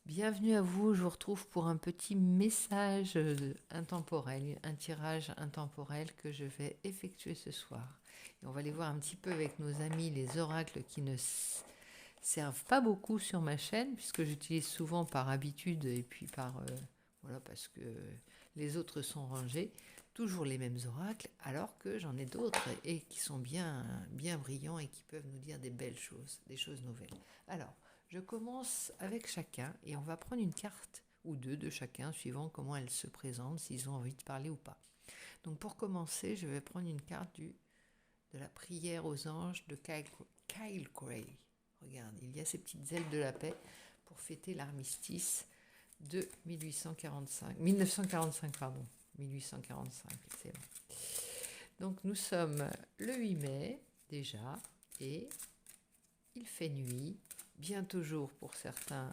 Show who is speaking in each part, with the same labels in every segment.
Speaker 1: Bienvenue à vous, je vous retrouve pour un petit message intemporel, un tirage intemporel que je vais effectuer ce soir. Et on va aller voir un petit peu avec nos amis les oracles qui ne servent pas beaucoup sur ma chaîne, puisque j'utilise souvent par habitude et puis voilà, parce que les autres sont rangés, toujours les mêmes oracles, alors que j'en ai d'autres et qui sont bien, bien brillants et qui peuvent nous dire des belles choses, des choses nouvelles. Alors, je commence avec chacun et on va prendre une carte ou deux de chacun, suivant comment elles se présentent, s'ils ont envie de parler ou pas. Donc pour commencer, je vais prendre une carte de la prière aux anges de Kyle Gray. Regarde, il y a ces petites ailes de la paix pour fêter l'armistice de 1945, pardon. 1845, excellent. Donc nous sommes le 8 mai déjà et il fait nuit, bientôt jour pour certains,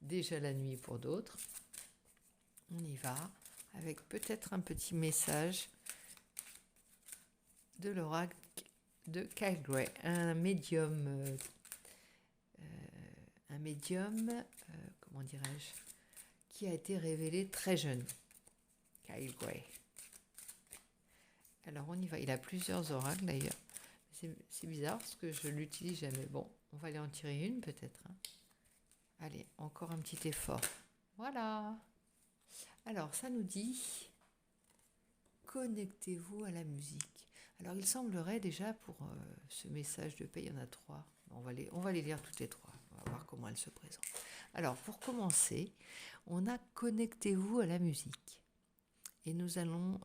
Speaker 1: déjà la nuit pour d'autres. On y va avec peut-être un petit message de l'oracle de Kyle Gray, un médium, comment dirais-je, qui a été révélé très jeune. Kyle Gray. Alors on y va, il a plusieurs oracles d'ailleurs. C'est bizarre parce que je l'utilise jamais. Bon, on va aller en tirer une peut-être. Allez, encore un petit effort. Voilà. Alors ça nous dit connectez-vous à la musique. Alors il semblerait déjà pour ce message de paix, il y en a trois. On va les lire toutes les trois. On va voir comment elles se présentent. Alors pour commencer, on a connectez-vous à la musique. Et nous allons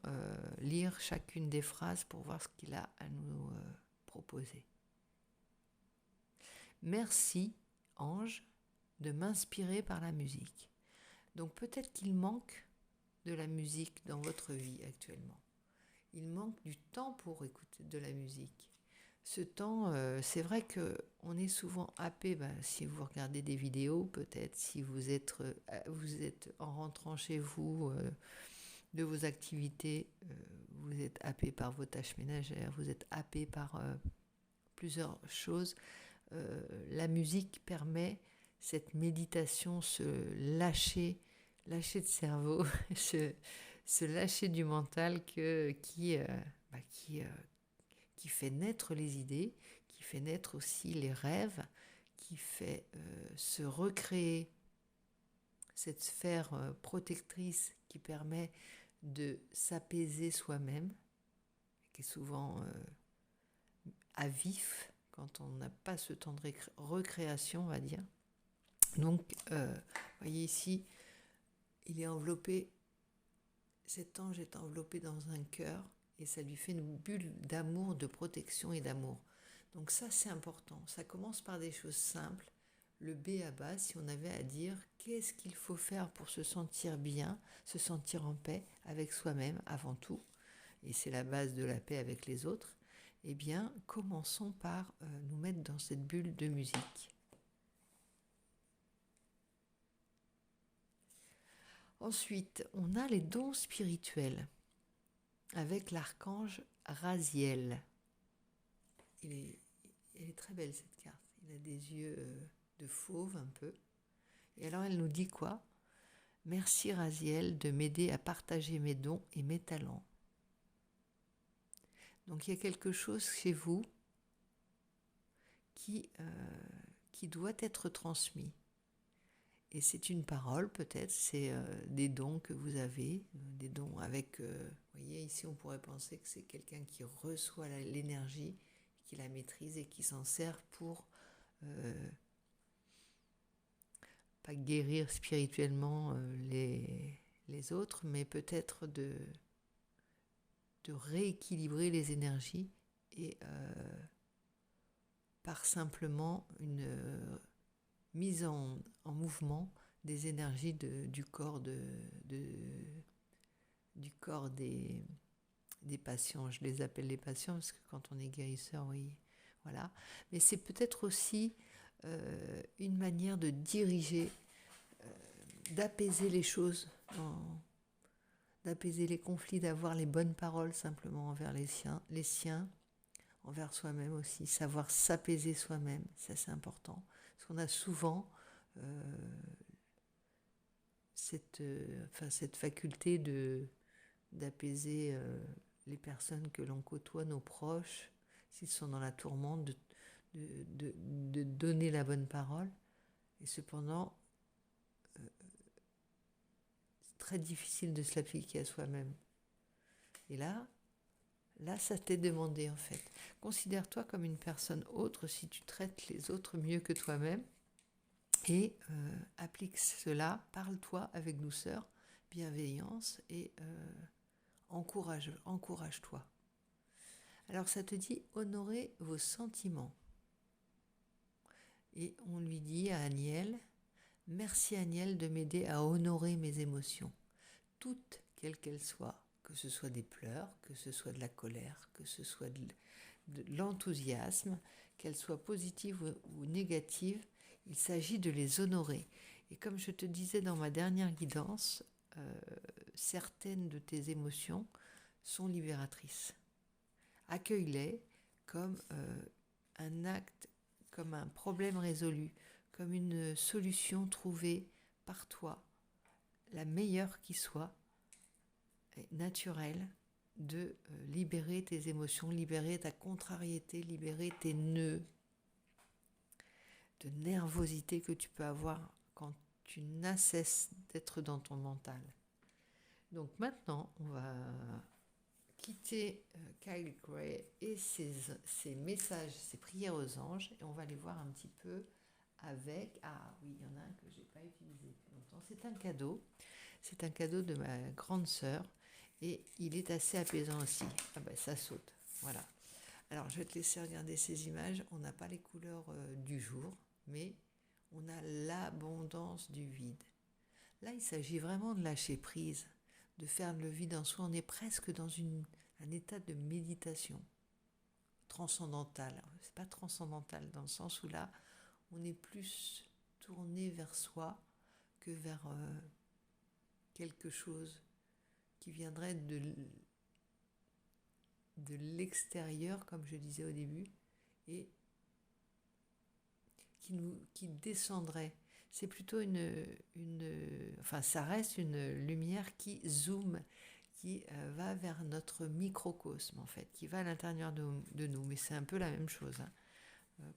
Speaker 1: lire chacune des phrases pour voir ce qu'il a à nous proposer. Merci, ange, de m'inspirer par la musique. Donc peut-être qu'il manque de la musique dans votre vie actuellement. Il manque du temps pour écouter de la musique. Ce temps, c'est vrai qu'on est souvent happé, si vous regardez des vidéos, peut-être si vous êtes en rentrant chez vous de vos activités, vous êtes happé par vos tâches ménagères, vous êtes happé par plusieurs choses. La musique permet cette méditation, se lâcher de cerveau, se lâcher du mental qui fait naître les idées, qui fait naître aussi les rêves, qui fait se recréer cette sphère protectrice qui permet de s'apaiser soi-même, qui est souvent à vif quand on n'a pas ce temps de recréation, on va dire. Donc, voyez ici, il est enveloppé, cet ange est enveloppé dans un cœur et ça lui fait une bulle d'amour, de protection et d'amour. Donc ça, c'est important. Ça commence par des choses simples. Le B à bas, si on avait à dire qu'est-ce qu'il faut faire pour se sentir bien, se sentir en paix avec soi-même avant tout, et c'est la base de la paix avec les autres, eh bien, commençons par nous mettre dans cette bulle de musique. Ensuite, on a les dons spirituels avec l'archange Raziel. Elle est très belle cette carte. Il a des yeux de fauve un peu. Et alors elle nous dit quoi ? Merci Raziel de m'aider à partager mes dons et mes talents. Donc il y a quelque chose chez vous qui doit être transmis. Et c'est une parole peut-être, c'est des dons que vous avez, des dons avec, vous voyez ici on pourrait penser que c'est quelqu'un qui reçoit l'énergie, qui la maîtrise et qui s'en sert pour pas guérir spirituellement les autres, mais peut-être de rééquilibrer les énergies et par simplement une mise en mouvement des énergies du corps du corps des patients. Je les appelle les patients parce que quand on est guérisseur, oui, voilà. Mais c'est peut-être aussi une manière de diriger, d'apaiser les choses, d'apaiser les conflits, d'avoir les bonnes paroles simplement envers les siens, envers soi-même aussi, savoir s'apaiser soi-même, ça c'est important. Parce qu'on a souvent cette faculté d'apaiser les personnes que l'on côtoie, nos proches, s'ils sont dans la tourmente, de donner la bonne parole. Et cependant, c'est très difficile de se l'appliquer à soi-même. Et là, ça t'est demandé en fait. Considère-toi comme une personne autre si tu traites les autres mieux que toi-même et applique cela, parle-toi avec douceur, bienveillance et encourage-toi. Alors ça te dit honorer vos sentiments. Et on lui dit à Aniel, merci Aniel de m'aider à honorer mes émotions, toutes quelles qu'elles soient, que ce soit des pleurs, que ce soit de la colère, que ce soit de l'enthousiasme, qu'elles soient positives ou négatives, il s'agit de les honorer. Et comme je te disais dans ma dernière guidance, certaines de tes émotions sont libératrices. Accueille-les comme un acte, comme un problème résolu, comme une solution trouvée par toi, la meilleure qui soit, naturelle, de libérer tes émotions, libérer ta contrariété, libérer tes nœuds de nervosité que tu peux avoir quand tu n'as cesse d'être dans ton mental. Donc maintenant, on va quitter Kyle Gray et ses messages, ses prières aux anges, et on va les voir un petit peu avec... Ah oui, il y en a un que je n'ai pas utilisé depuis longtemps. C'est un cadeau de ma grande sœur, et il est assez apaisant aussi. Ah ben ça saute, voilà. Alors je vais te laisser regarder ces images. On n'a pas les couleurs du jour, mais on a l'abondance du vide. Là, il s'agit vraiment de lâcher prise, de faire le vide en soi. On est presque dans un état de méditation transcendantale. C'est pas transcendantal dans le sens où là, on est plus tourné vers soi que vers quelque chose qui viendrait de l'extérieur, comme je disais au début, et qui descendrait. C'est plutôt ça reste une lumière qui zoome, qui va vers notre microcosme en fait, qui va à l'intérieur de nous. Mais c'est un peu la même chose.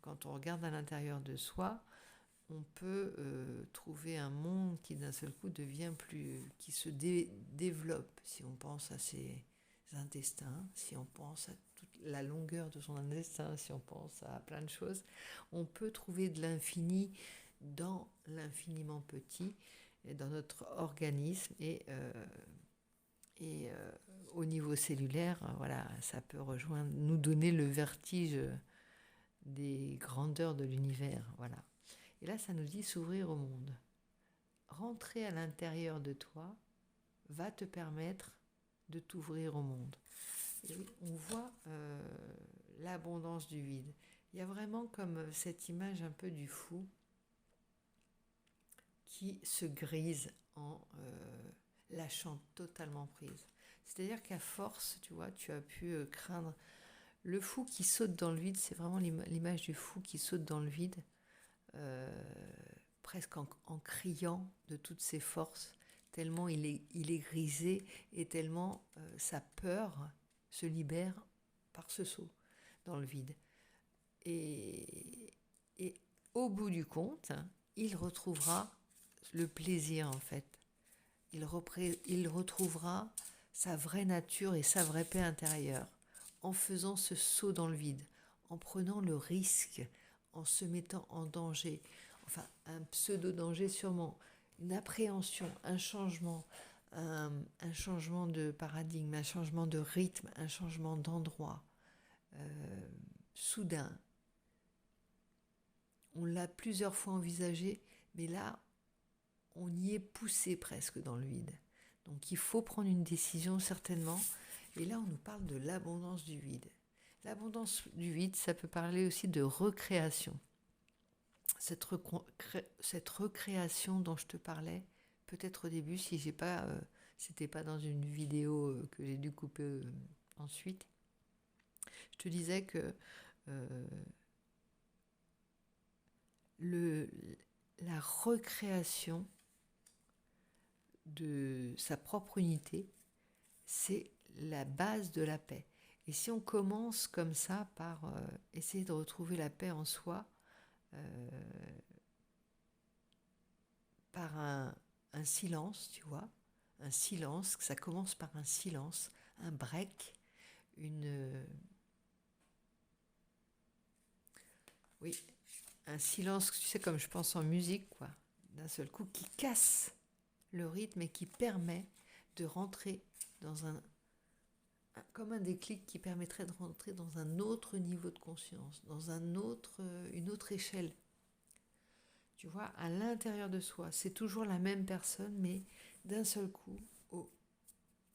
Speaker 1: Quand on regarde à l'intérieur de soi, on peut trouver un monde qui d'un seul coup devient qui se développe. Si on pense à ses intestins, si on pense à toute la longueur de son intestin, si on pense à plein de choses, on peut trouver de l'infini dans l'infiniment petit, et dans notre organisme, et au niveau cellulaire, voilà, ça peut nous donner le vertige des grandeurs de l'univers, voilà. Et là, ça nous dit s'ouvrir au monde. Rentrer à l'intérieur de toi va te permettre de t'ouvrir au monde. Et oui, on voit l'abondance du vide. Il y a vraiment comme cette image un peu du fou qui se grise en lâchant totalement prise. C'est-à-dire qu'à force, tu vois, tu as pu craindre le fou qui saute dans le vide. C'est vraiment l'image du fou qui saute dans le vide, presque en criant de toutes ses forces, tellement il est grisé et tellement sa peur se libère par ce saut dans le vide. Et au bout du compte, il retrouvera le plaisir en fait. Il retrouvera sa vraie nature et sa vraie paix intérieure en faisant ce saut dans le vide, en prenant le risque, en se mettant en danger, enfin un pseudo-danger sûrement, une appréhension, un changement de paradigme, un changement de rythme, un changement d'endroit, soudain. On l'a plusieurs fois envisagé, mais là, on y est poussé presque dans le vide. Donc il faut prendre une décision certainement. Et là, on nous parle de l'abondance du vide. L'abondance du vide, ça peut parler aussi de recréation. Cette recréation dont je te parlais, peut-être au début, si c'était pas dans une vidéo que j'ai dû couper ensuite, je te disais que la recréation de sa propre unité, c'est la base de la paix. Et si on commence comme ça par essayer de retrouver la paix en soi, par un silence, tu vois, un silence, ça commence par un silence, un break, oui, un silence, tu sais, comme je pense en musique, quoi, d'un seul coup, qui casse le rythme et qui permet de rentrer dans comme un déclic qui permettrait de rentrer dans un autre niveau de conscience, dans une autre échelle. Tu vois, à l'intérieur de soi, c'est toujours la même personne, mais d'un seul coup,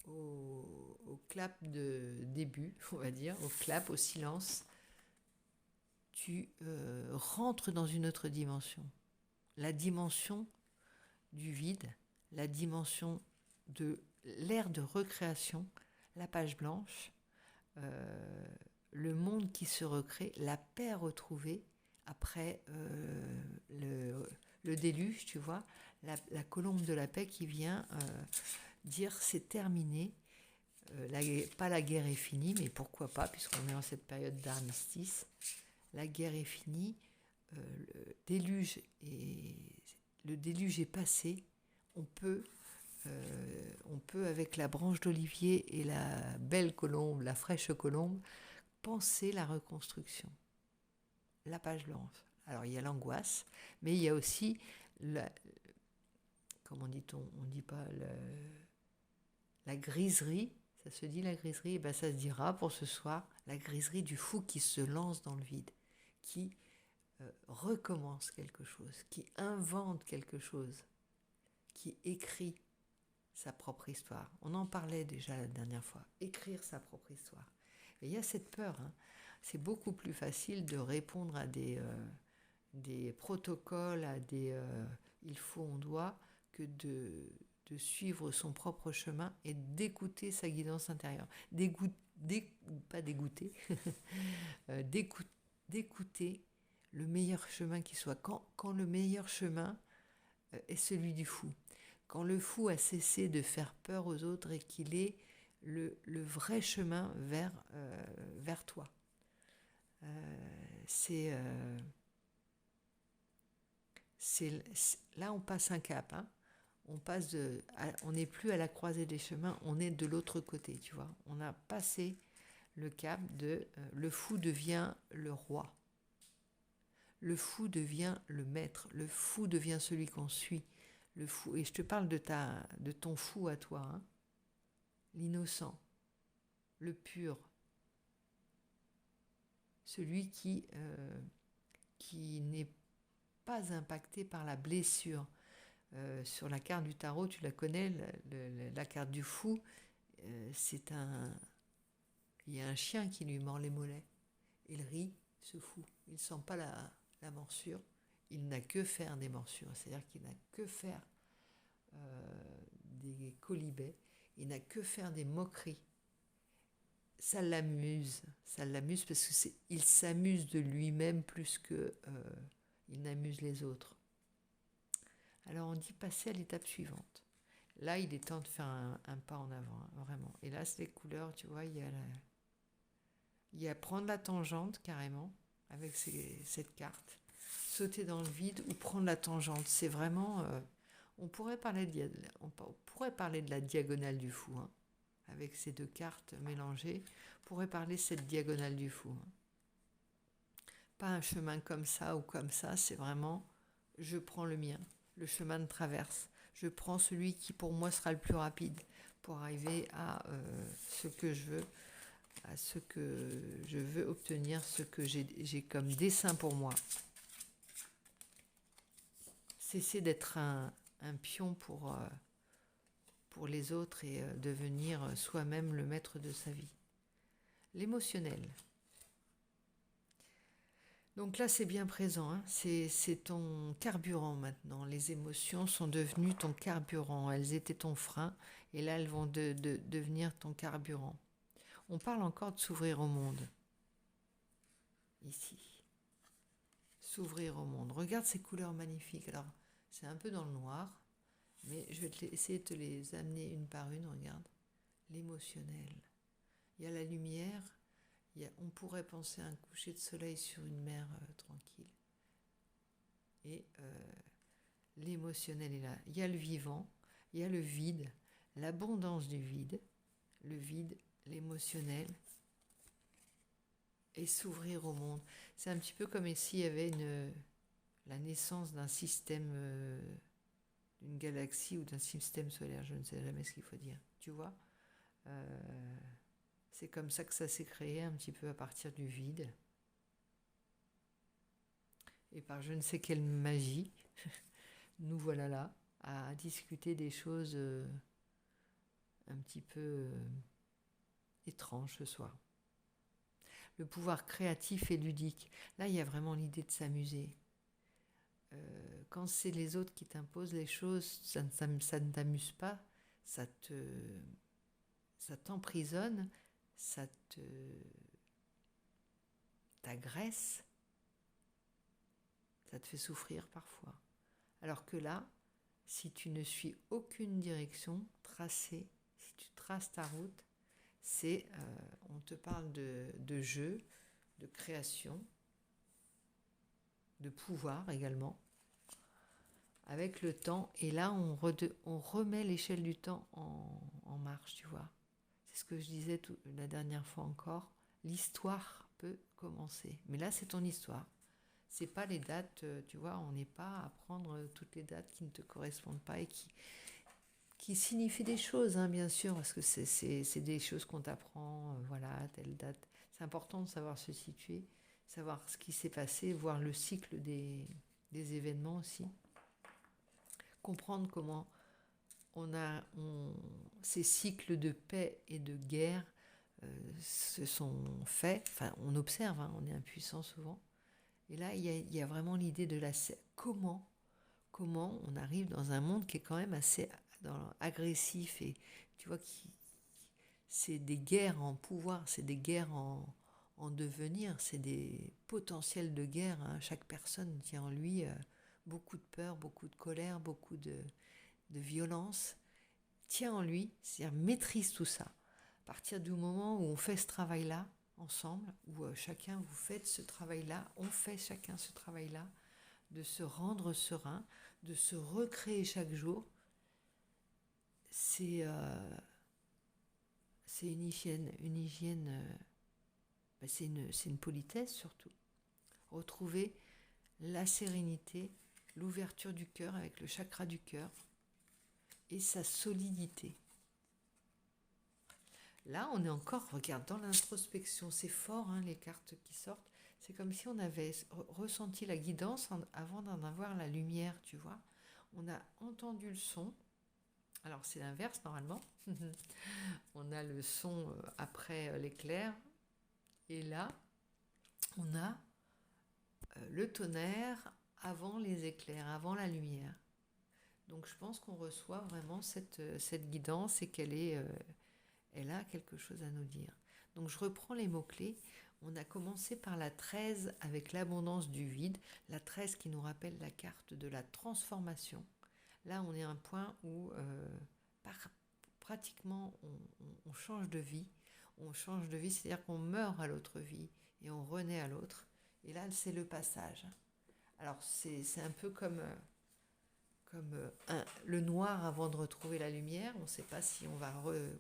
Speaker 1: au clap de début, on va dire, au clap, au silence, tu rentres dans une autre dimension. La dimension du vide, la dimension de l'ère de recréation, la page blanche, le monde qui se recrée, la paix retrouvée après le déluge, tu vois, la colombe de la paix qui vient dire c'est terminé, pas la guerre est finie, mais pourquoi pas, puisqu'on est en cette période d'armistice, la guerre est finie, le le déluge est passé, on peut, avec la branche d'olivier et la belle colombe, la fraîche colombe, penser la reconstruction, la page blanche. Alors il y a l'angoisse, mais il y a aussi, comment dit-on, on ne dit pas la griserie, ça se dit la griserie, et ben ça se dira pour ce soir, la griserie du fou qui se lance dans le vide, qui recommence quelque chose, qui invente quelque chose, qui écrit sa propre histoire. On en parlait déjà la dernière fois, écrire sa propre histoire. Et il y a cette peur, hein. C'est beaucoup plus facile de répondre à des protocoles, à des il faut, on doit, que de suivre son propre chemin et d'écouter sa guidance intérieure. Pas dégoûter, d'écouter le meilleur chemin qui soit. Quand le meilleur chemin est celui du fou. Quand le fou a cessé de faire peur aux autres et qu'il est le vrai chemin vers toi. C'est là on passe un cap, hein. On n'est plus à la croisée des chemins, on est de l'autre côté, tu vois. On a passé le cap de le fou devient le roi, le fou devient le maître, le fou devient celui qu'on suit, le fou. Et je te parle de ton fou à toi, hein. L'innocent, le pur, celui qui n'est pas impacté par la blessure. Sur la carte du tarot, tu la connais, la carte du fou, il y a un chien qui lui mord les mollets. Il rit, ce fou. Il ne sent pas la morsure. Il n'a que faire des morsures. C'est-à-dire qu'il n'a que faire des colibets. Il n'a que faire des moqueries. Ça l'amuse parce qu'il s'amuse de lui-même plus que il n'amuse les autres. Alors on dit passer à l'étape suivante. Là, il est temps de faire un pas en avant, hein, vraiment. Et là, c'est les couleurs, tu vois, il y a prendre la tangente carrément avec cette carte, sauter dans le vide ou prendre la tangente. C'est vraiment, on pourrait parler de la diagonale du fou, hein, avec ces deux cartes mélangées. On pourrait parler de cette diagonale du fou, hein. Pas un chemin comme ça ou comme ça, c'est vraiment, je prends le mien, le chemin de traverse. Je prends celui qui pour moi sera le plus rapide pour arriver à ce que je veux, à ce que je veux obtenir, ce que j'ai comme dessein pour moi. Cesser d'être un pion pour les autres et devenir soi-même le maître de sa vie. L'émotionnel. Donc là, c'est bien présent, hein. C'est ton carburant maintenant. Les émotions sont devenues ton carburant. Elles étaient ton frein et là, elles vont devenir ton carburant. On parle encore de s'ouvrir au monde. Ici. S'ouvrir au monde. Regarde ces couleurs magnifiques. Alors, c'est un peu dans le noir, Mais je vais essayer de te les amener une par une, regarde. L'émotionnel. Il y a la lumière, on pourrait penser à un coucher de soleil sur une mer tranquille. Et l'émotionnel est là. Il y a le vivant, il y a le vide, l'abondance du vide, le vide, l'émotionnel, et s'ouvrir au monde. C'est un petit peu comme s'il y avait la naissance d'un système, d'une galaxie ou d'un système solaire, je ne sais jamais ce qu'il faut dire. Tu vois, c'est comme ça que ça s'est créé un petit peu à partir du vide. Et par je ne sais quelle magie, nous voilà là à discuter des choses un petit peu étranges ce soir. Le pouvoir créatif et ludique. Là, il y a vraiment l'idée de s'amuser. Quand c'est les autres qui t'imposent les choses, ça ne t'amuse pas, ça t'emprisonne, ça t'agresse, ça te fait souffrir parfois. Alors que là, si tu ne suis aucune direction tracée, si tu traces ta route, on te parle de jeu, de création, de pouvoir également, avec le temps. Et là, on remet l'échelle du temps en marche, tu vois. C'est ce que je disais la dernière fois encore. L'histoire peut commencer. Mais là, c'est ton histoire. C'est pas les dates, tu vois, on n'est pas à prendre toutes les dates qui ne te correspondent pas et qui signifient des choses, hein, bien sûr, parce que c'est des choses qu'on t'apprend, voilà, telle date. C'est important de savoir se situer, savoir ce qui s'est passé, voir le cycle des événements aussi. Comprendre comment ces cycles de paix et de guerre se sont faits. Enfin, on observe, hein, on est impuissant souvent. Et là, il y a vraiment l'idée de comment on arrive dans un monde qui est quand même assez agressif et tu vois c'est des guerres en pouvoir, c'est des guerres en devenir, c'est des potentiels de guerre, hein. Chaque personne tient en lui beaucoup de peur, beaucoup de colère, beaucoup de violence, tient en lui, c'est-à-dire maîtrise tout ça. À partir du moment où on fait ce travail-là ensemble, où chacun vous faites ce travail-là, on fait chacun ce travail-là, de se rendre serein, de se recréer chaque jour, c'est une hygiène, c'est une politesse surtout. Retrouver la sérénité, l'ouverture du cœur avec le chakra du cœur et sa solidité. Là, on est encore, regarde, dans l'introspection, c'est fort, hein, les cartes qui sortent. C'est comme si on avait ressenti la guidance avant d'en avoir la lumière, tu vois. On a entendu le son. Alors, c'est l'inverse, normalement. On a le son après l'éclair. Et là, on a le tonnerre avant les éclairs, avant la lumière. Donc, je pense qu'on reçoit vraiment cette guidance et elle a quelque chose à nous dire. Donc je reprends les mots-clés. On a commencé par la 13 avec l'abondance du vide. La 13 qui nous rappelle la carte de la transformation. Là, on est à un point où pratiquement on change de vie. On change de vie, c'est-à-dire qu'on meurt à l'autre vie et on renaît à l'autre. Et là, c'est le passage. Alors c'est un peu comme le noir avant de retrouver la lumière. On ne sait pas si on va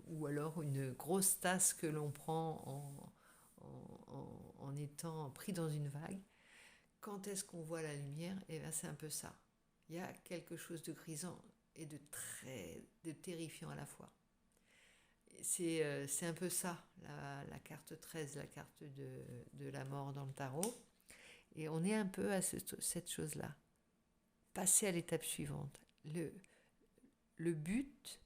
Speaker 1: ou alors une grosse tasse que l'on prend en étant pris dans une vague. Quand est-ce qu'on voit la lumière? Et bien c'est un peu ça. Il y a quelque chose de grisant et de terrifiant à la fois. C'est un peu ça, la carte 13, la carte de la mort dans le tarot. Et on est un peu à cette chose-là. Passer à l'étape suivante. Le but,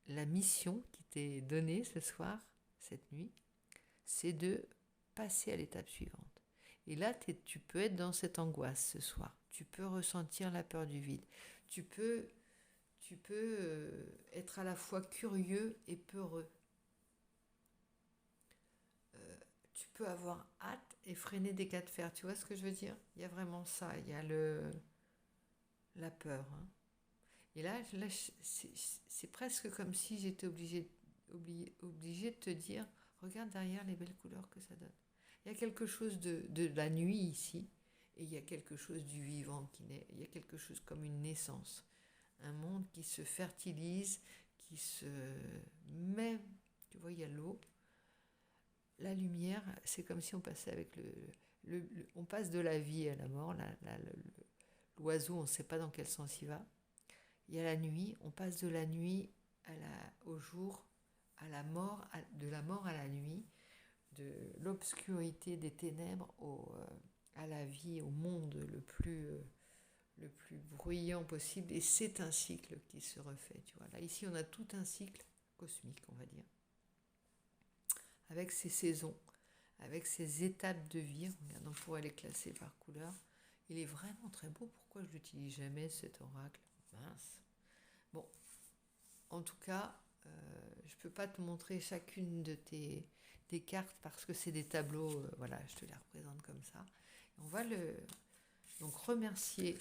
Speaker 1: la mission qui t'est donnée ce soir, cette nuit, c'est de passer à l'étape suivante. Et là, tu peux être dans cette angoisse ce soir. Tu peux ressentir la peur du vide. Tu peux être à la fois curieux et peureux. Tu peux avoir hâte et freiner des cas de fer. Tu vois ce que je veux dire? Il y a vraiment ça. Il y a la peur. Hein. Et là c'est presque comme si j'étais obligée de te dire, regarde derrière les belles couleurs que ça donne. Il y a quelque chose de la nuit ici, et il y a quelque chose du vivant qui naît. Il y a quelque chose comme une naissance. Un monde qui se fertilise, qui se met, tu vois, il y a l'eau. La lumière, c'est comme si on passait avec on passe de la vie à la mort. L'oiseau, on ne sait pas dans quel sens il va. Il y a la nuit, on passe de la nuit au jour, à la mort, de la mort à la nuit, de l'obscurité des ténèbres à la vie, au monde le plus bruyant possible. Et c'est un cycle qui se refait. Tu vois. Là, ici, on a tout un cycle cosmique, on va dire, avec ses saisons, avec ses étapes de vie. Regarde, on pourrait les classer par couleur. Il est vraiment très beau. Pourquoi je n'utilise jamais cet oracle? Mince. Bon, en tout cas, je ne peux pas te montrer chacune de tes cartes parce que c'est des tableaux, voilà, je te les représente comme ça. Et on va donc remercier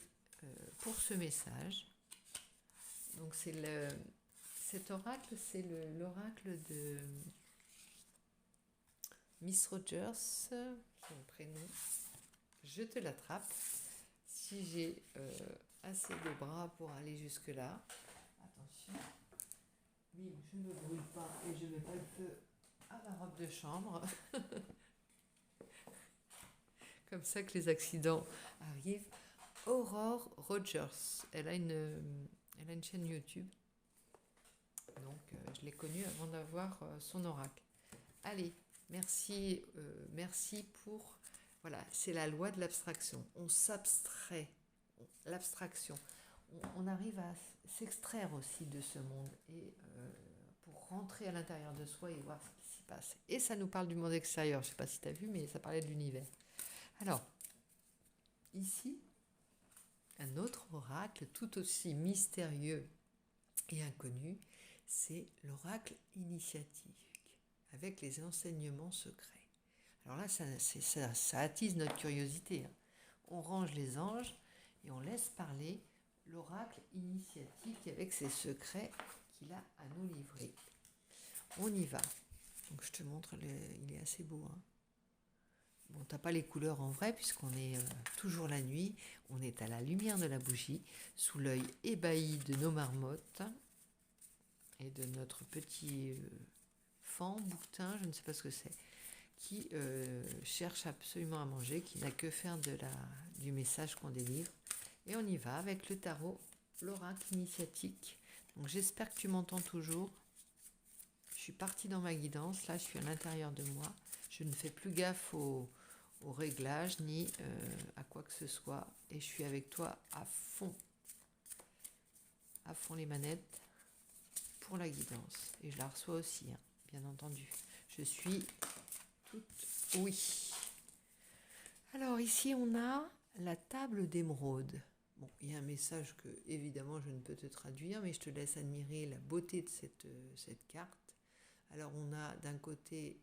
Speaker 1: pour ce message. Donc cet oracle, c'est l'oracle de Miss Rogers, son prénom. Je te l'attrape. Si j'ai assez de bras pour aller jusque-là. Attention. Bim, je ne brûle pas et je ne mets pas le feu à ma robe de chambre. Comme ça que les accidents arrivent. Aurore Rogers. Elle a une chaîne YouTube. Donc, je l'ai connue avant d'avoir son oracle. Allez, merci pour... Voilà, c'est la loi de l'abstraction. On s'abstrait. L'abstraction. On arrive à s'extraire aussi de ce monde et pour rentrer à l'intérieur de soi et voir ce qui s'y passe. Et ça nous parle du monde extérieur. Je ne sais pas si tu as vu, mais ça parlait de l'univers. Alors, ici, un autre oracle tout aussi mystérieux et inconnu, c'est l'oracle initiatique, avec les enseignements secrets. Alors là, ça attise notre curiosité. Hein. On range les anges et on laisse parler l'oracle initiatique avec ses secrets qu'il a à nous livrer. On y va. Donc je te montre, il est assez beau. Hein. Bon, t'as pas les couleurs en vrai puisqu'on est toujours la nuit. On est à la lumière de la bougie, sous l'œil ébahi de nos marmottes et de notre petit fan, bouquetin, je ne sais pas ce que c'est, qui cherche absolument à manger, qui n'a que faire du message qu'on délivre. Et on y va avec le tarot, l'oracle initiatique. Donc j'espère que tu m'entends toujours. Je suis partie dans ma guidance. Là, je suis à l'intérieur de moi. Je ne fais plus gaffe aux réglages ni à quoi que ce soit. Et je suis avec toi à fond les manettes pour la guidance. Et je la reçois aussi, hein, bien entendu. Je suis toute oui. Alors ici, on a la table d'émeraude. Bon, il y a un message que, évidemment, je ne peux te traduire, mais je te laisse admirer la beauté de cette carte. Alors, on a d'un côté,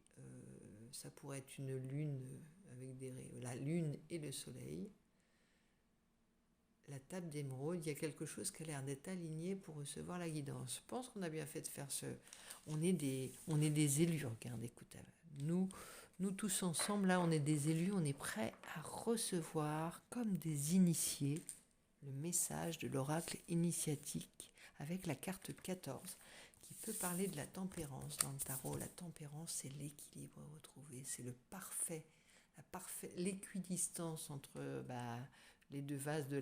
Speaker 1: ça pourrait être une lune avec la lune et le soleil. La table d'émeraude, il y a quelque chose qui a l'air d'être aligné pour recevoir la guidance. Je pense qu'on a bien fait de faire On est des élus, regarde, écoute, nous tous ensemble, là, on est des élus, on est prêts à recevoir comme des initiés le message de l'oracle initiatique avec la carte 14 qui peut parler de la tempérance dans le tarot. La tempérance, c'est l'équilibre retrouvé, c'est l'équidistance entre les deux vases de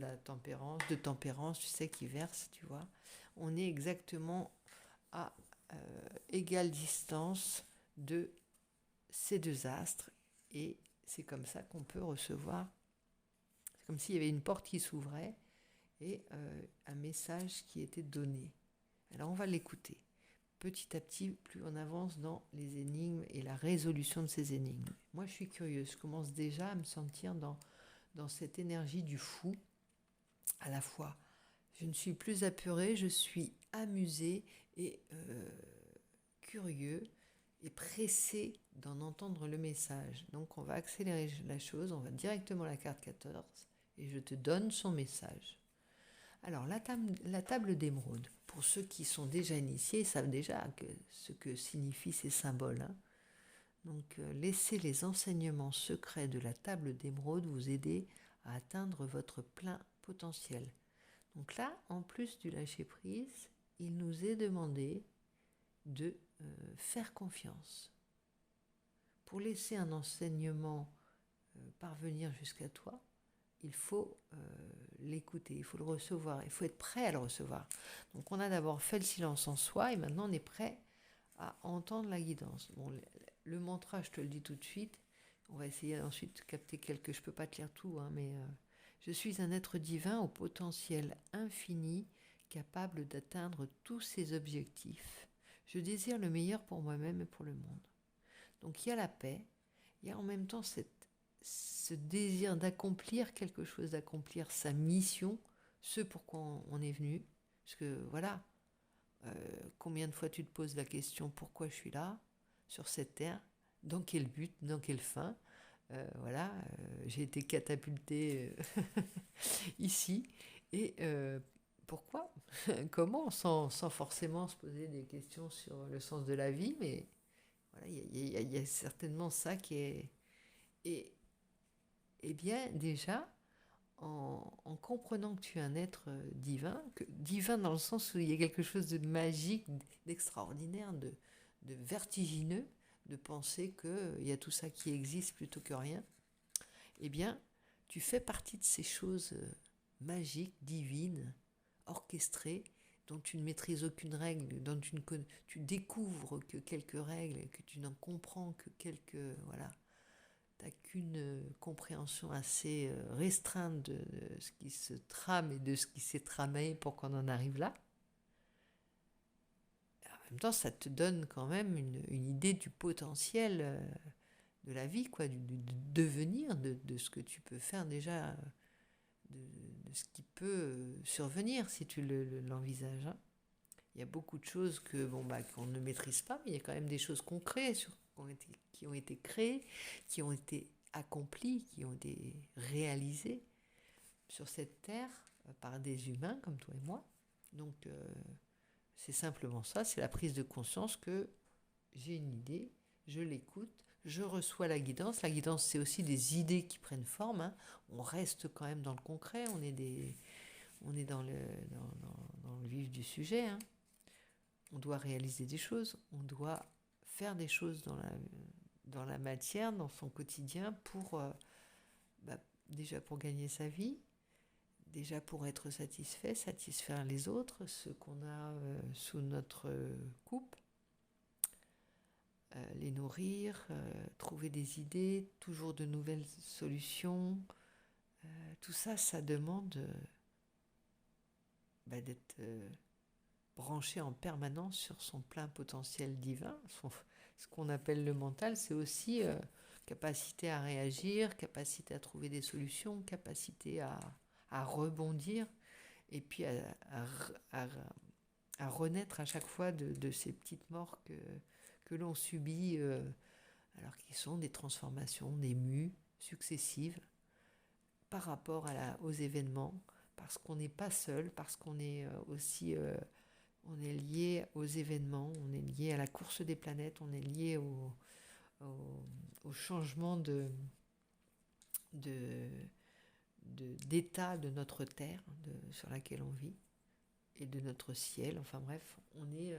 Speaker 1: tempérance, tu sais, qui versent, tu vois. On est exactement à égale distance de ces deux astres et c'est comme ça qu'on peut recevoir. C'est comme s'il y avait une porte qui s'ouvrait et un message qui était donné. Alors on va l'écouter. Petit à petit, plus on avance dans les énigmes et la résolution de ces énigmes. Moi, je suis curieuse. Je commence déjà à me sentir dans cette énergie du fou. À la fois, je ne suis plus apeurée, je suis amusée et curieux et pressée d'en entendre le message. Donc, on va accélérer la chose. On va directement à la carte 14 et je te donne son message. Alors, la table d'émeraude, pour ceux qui sont déjà initiés, savent déjà ce que signifient ces symboles, hein. Donc, laissez les enseignements secrets de la table d'émeraude vous aider à atteindre votre plein potentiel. Donc là, en plus du lâcher-prise, il nous est demandé de faire confiance. Pour laisser un enseignement parvenir jusqu'à toi, il faut l'écouter, il faut le recevoir, il faut être prêt à le recevoir. Donc on a d'abord fait le silence en soi et maintenant on est prêt à entendre la guidance. Bon, le mantra, je te le dis tout de suite, on va essayer ensuite de capter quelques... Je ne peux pas te lire tout, hein, mais je suis un être divin au potentiel infini, capable d'atteindre tous ses objectifs. Je désire le meilleur pour moi-même et pour le monde. Donc il y a la paix, il y a en même temps ce désir d'accomplir quelque chose, d'accomplir sa mission, ce pourquoi on est venu. Parce que voilà, combien de fois tu te poses la question pourquoi je suis là, sur cette terre, dans quel but, dans quelle fin. Voilà, j'ai été catapultée ici. Et pourquoi? Comment? Sans forcément se poser des questions sur le sens de la vie, mais voilà, il y a certainement ça qui est... Et bien déjà, en comprenant que tu es un être divin, divin dans le sens où il y a quelque chose de magique, d'extraordinaire, de vertigineux, de penser qu'il y a tout ça qui existe plutôt que rien, eh bien, tu fais partie de ces choses magiques, divines, orchestrées, dont tu ne maîtrises aucune règle, dont tu découvres que quelques règles, que tu n'en comprends que quelques... Voilà. Tu n'as qu'une compréhension assez restreinte de ce qui se trame et de ce qui s'est tramé pour qu'on en arrive là. En même temps, ça te donne quand même une idée du potentiel de la vie, quoi, du devenir, de ce que tu peux faire déjà, de ce qui peut survenir si tu l'envisages, hein. Il y a beaucoup de choses qu'on ne maîtrise pas, mais il y a quand même des choses concrètes qui ont été créées, qui ont été accomplies, qui ont été réalisées sur cette terre par des humains comme toi et moi. Donc c'est simplement ça, c'est la prise de conscience que j'ai une idée, je l'écoute, je reçois la guidance. La guidance, c'est aussi des idées qui prennent forme, hein. On reste quand même dans le concret, on est dans le vif du sujet, hein. On doit réaliser des choses, on doit faire des choses dans la matière, dans son quotidien, pour déjà pour gagner sa vie, déjà pour être satisfait, satisfaire les autres, ceux qu'on a sous notre coupe, les nourrir, trouver des idées, toujours de nouvelles solutions. Tout ça, ça demande d'être... branché en permanence sur son plein potentiel divin. Ce qu'on appelle le mental, c'est aussi capacité à réagir, capacité à trouver des solutions, capacité à rebondir et puis à renaître à chaque fois de ces petites morts que l'on subit, alors qu'ils sont des transformations, des mues successives par rapport aux événements, parce qu'on n'est pas seul, parce qu'on est aussi... on est lié aux événements, on est lié à la course des planètes, on est lié au changement d'état de notre Terre sur laquelle on vit et de notre ciel. Enfin bref, on est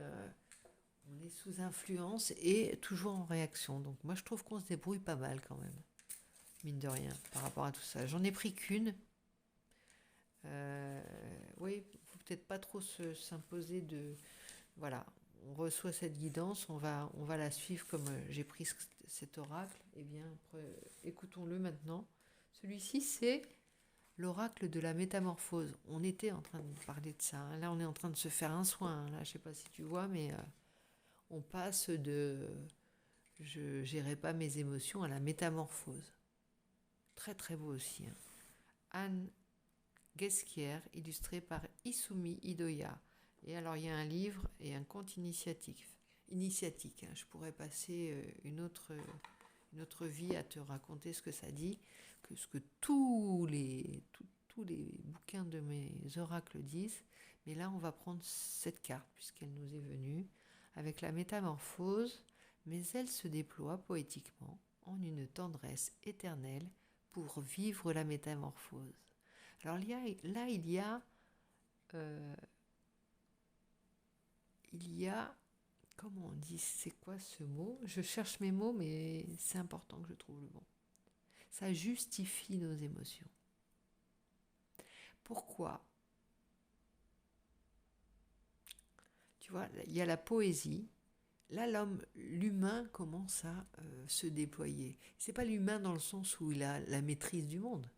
Speaker 1: sous influence et toujours en réaction. Donc moi je trouve qu'on se débrouille pas mal quand même, mine de rien, par rapport à tout ça. J'en ai pris qu'une. Oui, il ne faut peut-être pas trop s'imposer de... Voilà, on reçoit cette guidance, on va la suivre comme j'ai pris cet oracle. Eh bien, écoutons-le maintenant. Celui-ci, c'est l'oracle de la métamorphose. On était en train de parler de ça, hein. Là, on est en train de se faire un soin, hein. Là, je ne sais pas si tu vois, mais on passe de « je gérais pas mes émotions » à la métamorphose. Très, très beau aussi, hein. Anne Guesquière, illustré par Isumi Idoya. Et alors, il y a un livre et un conte initiatique. Hein. Je pourrais passer une autre vie à te raconter ce que ça dit, ce que tous tous les bouquins de mes oracles disent, mais là on va prendre cette carte puisqu'elle nous est venue avec la métamorphose, mais elle se déploie poétiquement en une tendresse éternelle pour vivre la métamorphose. Alors il y a, comment on dit, c'est quoi ce mot? Je cherche mes mots, mais c'est important que je trouve le bon. Ça justifie nos émotions. Pourquoi? Tu vois, il y a la poésie. Là, l'humain commence à se déployer. C'est pas l'humain dans le sens où il a la maîtrise du monde.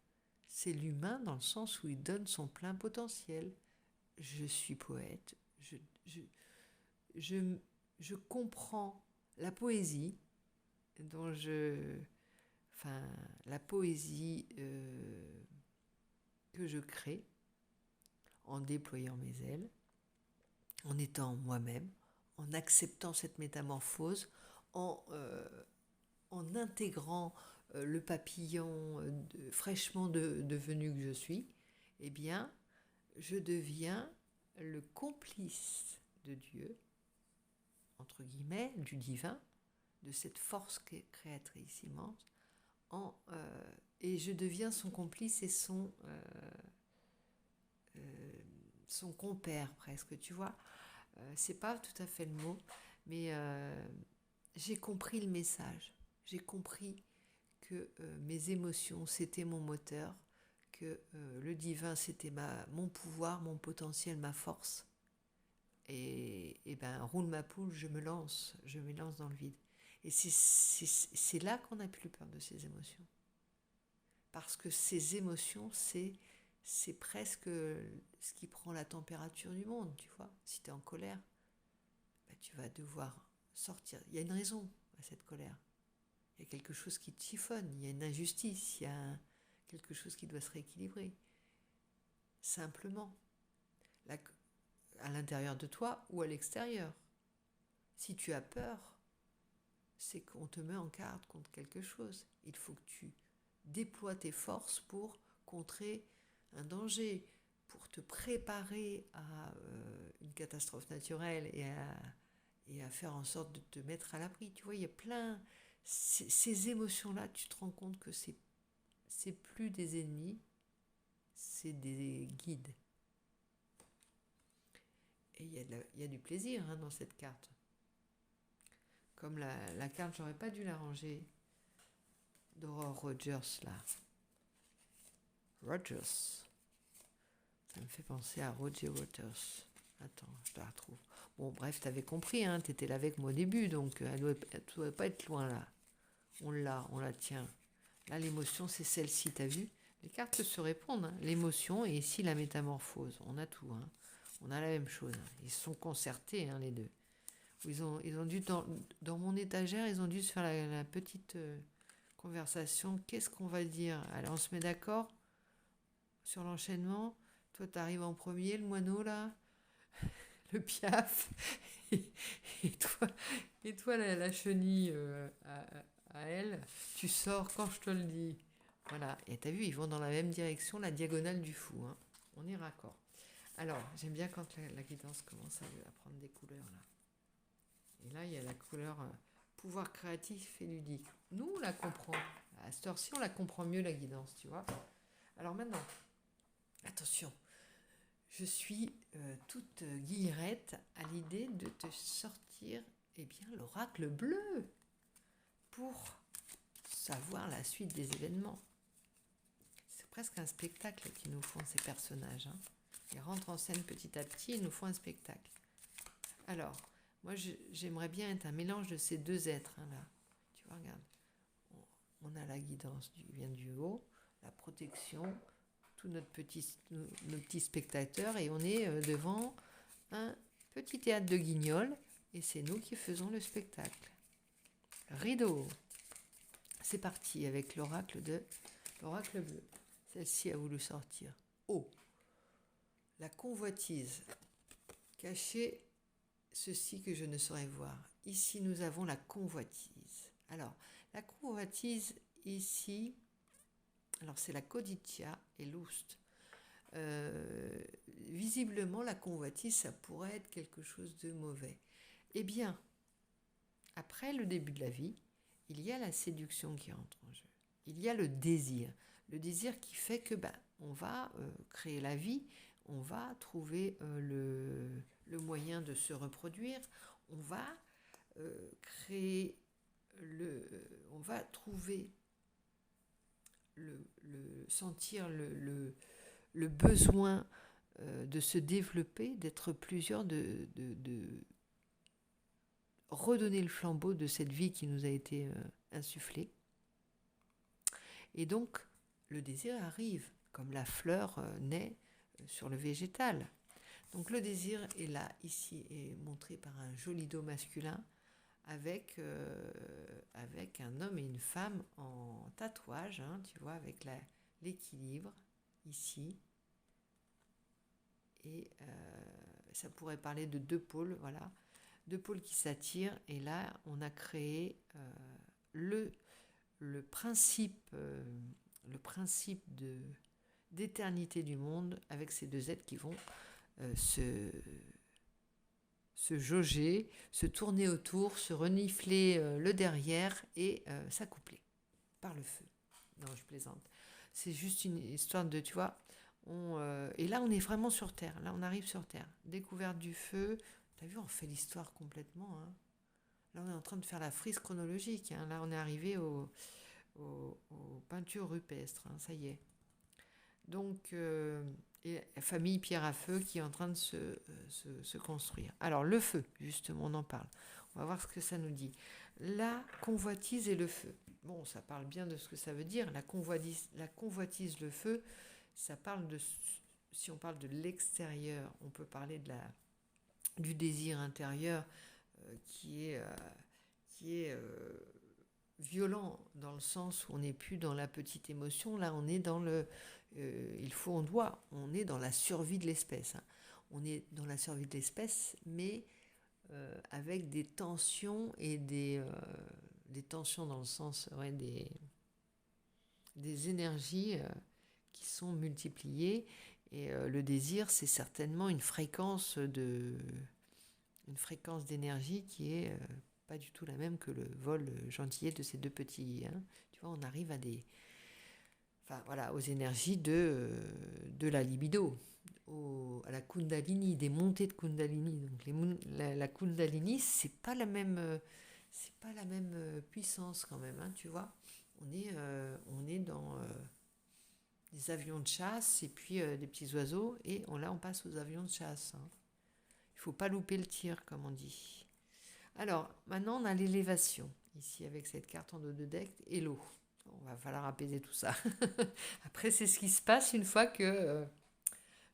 Speaker 1: C'est l'humain dans le sens où il donne son plein potentiel. Je suis poète. Je comprends la poésie la poésie que je crée en déployant mes ailes, en étant moi-même, en acceptant cette métamorphose, en intégrant le papillon fraîchement devenu que je suis, eh bien, je deviens le complice de Dieu, entre guillemets, du divin, de cette force créatrice immense, et je deviens son complice et son compère presque, tu vois. C'est pas tout à fait le mot, mais j'ai compris le message. J'ai compris que mes émotions, c'était mon moteur, que le divin, c'était mon pouvoir, mon potentiel, ma force. Et ben, roule ma poule, je me lance dans le vide. Et c'est là qu'on n'a plus peur de ces émotions. Parce que ces émotions, c'est presque ce qui prend la température du monde, tu vois. Si tu es en colère, ben, tu vas devoir sortir. Il y a une raison à cette colère. Il y a quelque chose qui te chiffonne, il y a une injustice, il y a quelque chose qui doit se rééquilibrer. Simplement. À l'intérieur de toi ou à l'extérieur. Si tu as peur, c'est qu'on te met en garde contre quelque chose. Il faut que tu déploies tes forces pour contrer un danger, pour te préparer à une catastrophe naturelle et à faire en sorte de te mettre à l'abri. Tu vois, il y a plein... Ces émotions-là, tu te rends compte que c'est plus des ennemis, c'est des guides. Et il y a du plaisir dans cette carte. Comme la carte, j'aurais pas dû la ranger d'Aurore Rogers, là. Rogers. Ça me fait penser à Roger Waters. Attends, je la retrouve. Bon, bref, t'avais compris, hein, t'étais là avec moi au début, donc elle ne doit pas être loin, là. On la tient. Là, l'émotion, c'est celle-ci, t'as vu? Les cartes se répondent, hein. L'émotion et ici la métamorphose. On a tout, hein. On a la même chose. Hein. Ils sont concertés, hein, les deux. Ils ont dû, dans mon étagère, ils ont dû se faire la petite conversation. Qu'est-ce qu'on va dire? Allez, on se met d'accord sur l'enchaînement. Toi, t'arrives en premier, le moineau, là. Le piaf. Et toi la chenille à elle. Tu sors quand je te le dis. Voilà. Et t'as vu, ils vont dans la même direction, la diagonale du fou. Hein. On est raccord. Alors, j'aime bien quand la guidance commence à prendre des couleurs, là. Et là, il y a la couleur pouvoir créatif et ludique. Nous, on la comprend. À cette heure-ci, on la comprend mieux, la guidance, tu vois. Alors maintenant, attention, je suis toute guillerette à l'idée de te sortir l'oracle bleu pour savoir la suite des événements. C'est presque un spectacle qu'ils nous font, ces personnages. Hein. Ils rentrent en scène petit à petit, ils nous font un spectacle. Alors, moi, j'aimerais bien être un mélange de ces deux êtres, hein, là. Tu vois, regarde. On a la guidance qui vient du haut, la protection, tous nos petits spectateurs, et on est devant un petit théâtre de Guignol, et c'est nous qui faisons le spectacle. Rideau. C'est parti avec l'oracle bleu. Celle-ci a voulu sortir. Oh, la convoitise. Cachée. Ceci que je ne saurais voir. Ici, nous avons la convoitise. Alors, la convoitise, ici, alors c'est la codicia et l'oust. visiblement, la convoitise, ça pourrait être quelque chose de mauvais. Eh bien, après le début de la vie, il y a la séduction qui entre en jeu. Il y a le désir. Le désir qui fait que on va créer la vie, on va trouver le moyen de se reproduire, on va créer on va trouver sentir le besoin de se développer, d'être plusieurs, de redonner le flambeau de cette vie qui nous a été insufflée. Et donc, le désir arrive, comme la fleur naît sur le végétal. Donc le désir est là, ici, est montré par un joli dos masculin avec un homme et une femme en tatouage, hein, tu vois, avec l'équilibre ici. Et ça pourrait parler de deux pôles, voilà. Deux pôles qui s'attirent. Et là, on a créé le principe d'éternité du monde avec ces deux êtres qui vont se jauger, se tourner autour, se renifler le derrière et s'accoupler par le feu. Non, je plaisante. C'est juste une histoire de, tu vois, et là on est vraiment sur Terre, là on arrive sur Terre. Découverte du feu, t'as vu, on fait l'histoire complètement. Hein. Là on est en train de faire la frise chronologique, hein. Là on est arrivé aux peintures rupestres, hein, ça y est. Donc, et la famille pierre à feu qui est en train de se construire. Alors, le feu, justement, on en parle. On va voir ce que ça nous dit. La convoitise et le feu. Bon, ça parle bien de ce que ça veut dire. La convoitise, le feu, ça parle de... Si on parle de l'extérieur, on peut parler du désir intérieur qui est violent dans le sens où on n'est plus dans la petite émotion. Là, on est dans on est dans la survie de l'espèce. Hein. On est dans la survie de l'espèce, mais avec des tensions et des tensions dans le sens des énergies qui sont multipliées. Et le désir, c'est certainement une fréquence d'énergie qui est pas du tout la même que le vol gentillet de ces deux petits. Hein. Tu vois, on arrive aux énergies de la libido, à la Kundalini, des montées de Kundalini. Donc la Kundalini, c'est pas la même puissance quand même, hein, tu vois. On est dans des avions de chasse et puis des petits oiseaux, et là on passe aux avions de chasse. Hein. Il faut pas louper le tir, comme on dit. Alors, maintenant on a l'élévation, ici avec cette carte en dos de deck, et l'eau. On va falloir apaiser tout ça. Après, c'est ce qui se passe une fois que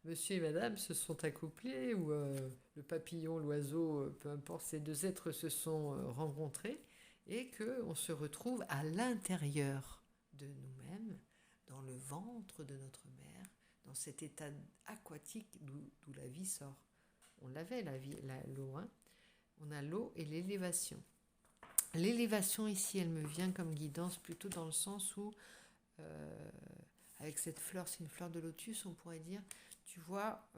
Speaker 1: monsieur et madame se sont accouplés, ou le papillon, l'oiseau, peu importe, ces deux êtres se sont rencontrés, et qu'on se retrouve à l'intérieur de nous-mêmes, dans le ventre de notre mère, dans cet état aquatique d'où la vie sort. On l'avait, l'eau, hein. On a l'eau et l'élévation. L'élévation ici, elle me vient comme guidance plutôt dans le sens où, avec cette fleur, c'est une fleur de lotus, on pourrait dire, tu vois,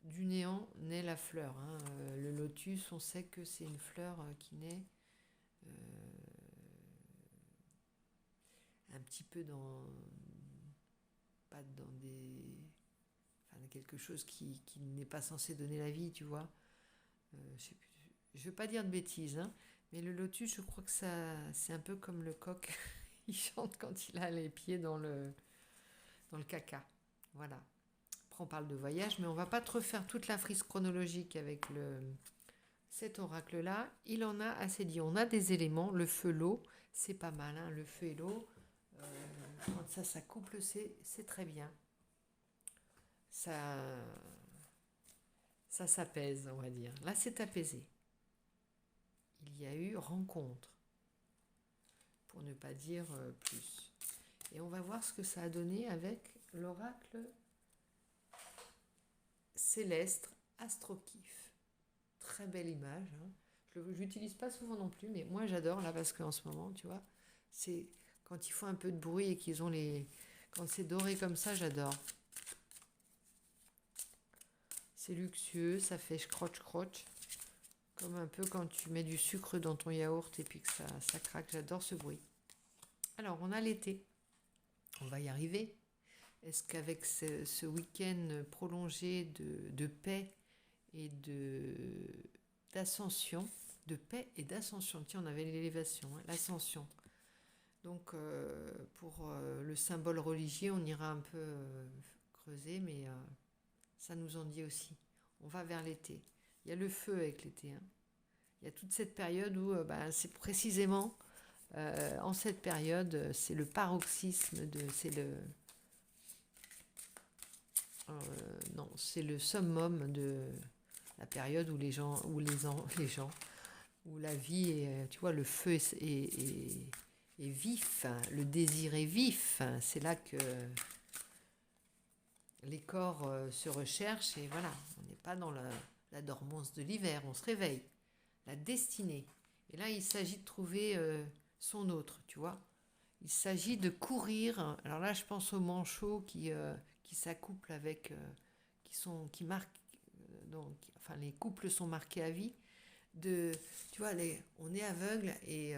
Speaker 1: du néant naît la fleur. Hein. Le lotus, on sait que c'est une fleur qui naît un petit peu pas dans quelque chose qui n'est pas censé donner la vie, tu vois. Je ne veux pas dire de bêtises, hein, mais le lotus, je crois que c'est un peu comme le coq. Il chante quand il a les pieds dans le caca. Voilà. Après, on parle de voyage, mais on ne va pas te refaire toute la frise chronologique avec cet oracle-là. Il en a assez dit. On a des éléments, le feu, l'eau, c'est pas mal. Hein, le feu et l'eau, quand ça s'accouple, c'est très bien. Ça s'apaise, on va dire. Là, c'est apaisé. Il y a eu rencontre, pour ne pas dire plus. Et on va voir ce que ça a donné avec l'oracle céleste Astrokif. Très belle image. Hein. Je l'utilise pas souvent non plus, mais moi j'adore là parce qu'en ce moment, tu vois, c'est quand ils font un peu de bruit et qu'ils ont Quand c'est doré comme ça, j'adore. C'est luxueux, ça fait croche. Comme un peu quand tu mets du sucre dans ton yaourt et puis que ça craque. J'adore ce bruit. Alors, on a l'été. On va y arriver. Est-ce qu'avec ce week-end prolongé de paix et d'ascension, de paix et d'ascension, tiens, on avait l'élévation, hein, l'ascension. Donc, pour le symbole religieux, on ira un peu creuser, mais ça nous en dit aussi. On va vers l'été. Il y a le feu avec l'été. Hein. Il y a toute cette période où c'est précisément en cette période, c'est le paroxysme c'est le summum de la période où où la vie est, tu vois, le feu est vif, hein, le désir est vif. Hein, c'est là que les corps se recherchent et voilà, on n'est pas dans la dormance de l'hiver, on se réveille. La destinée. Et là, il s'agit de trouver son autre, tu vois. Il s'agit de courir. Alors là, je pense aux manchots qui s'accouplent avec, qui marquent, donc, enfin, les couples sont marqués à vie. Tu vois, on est aveugle et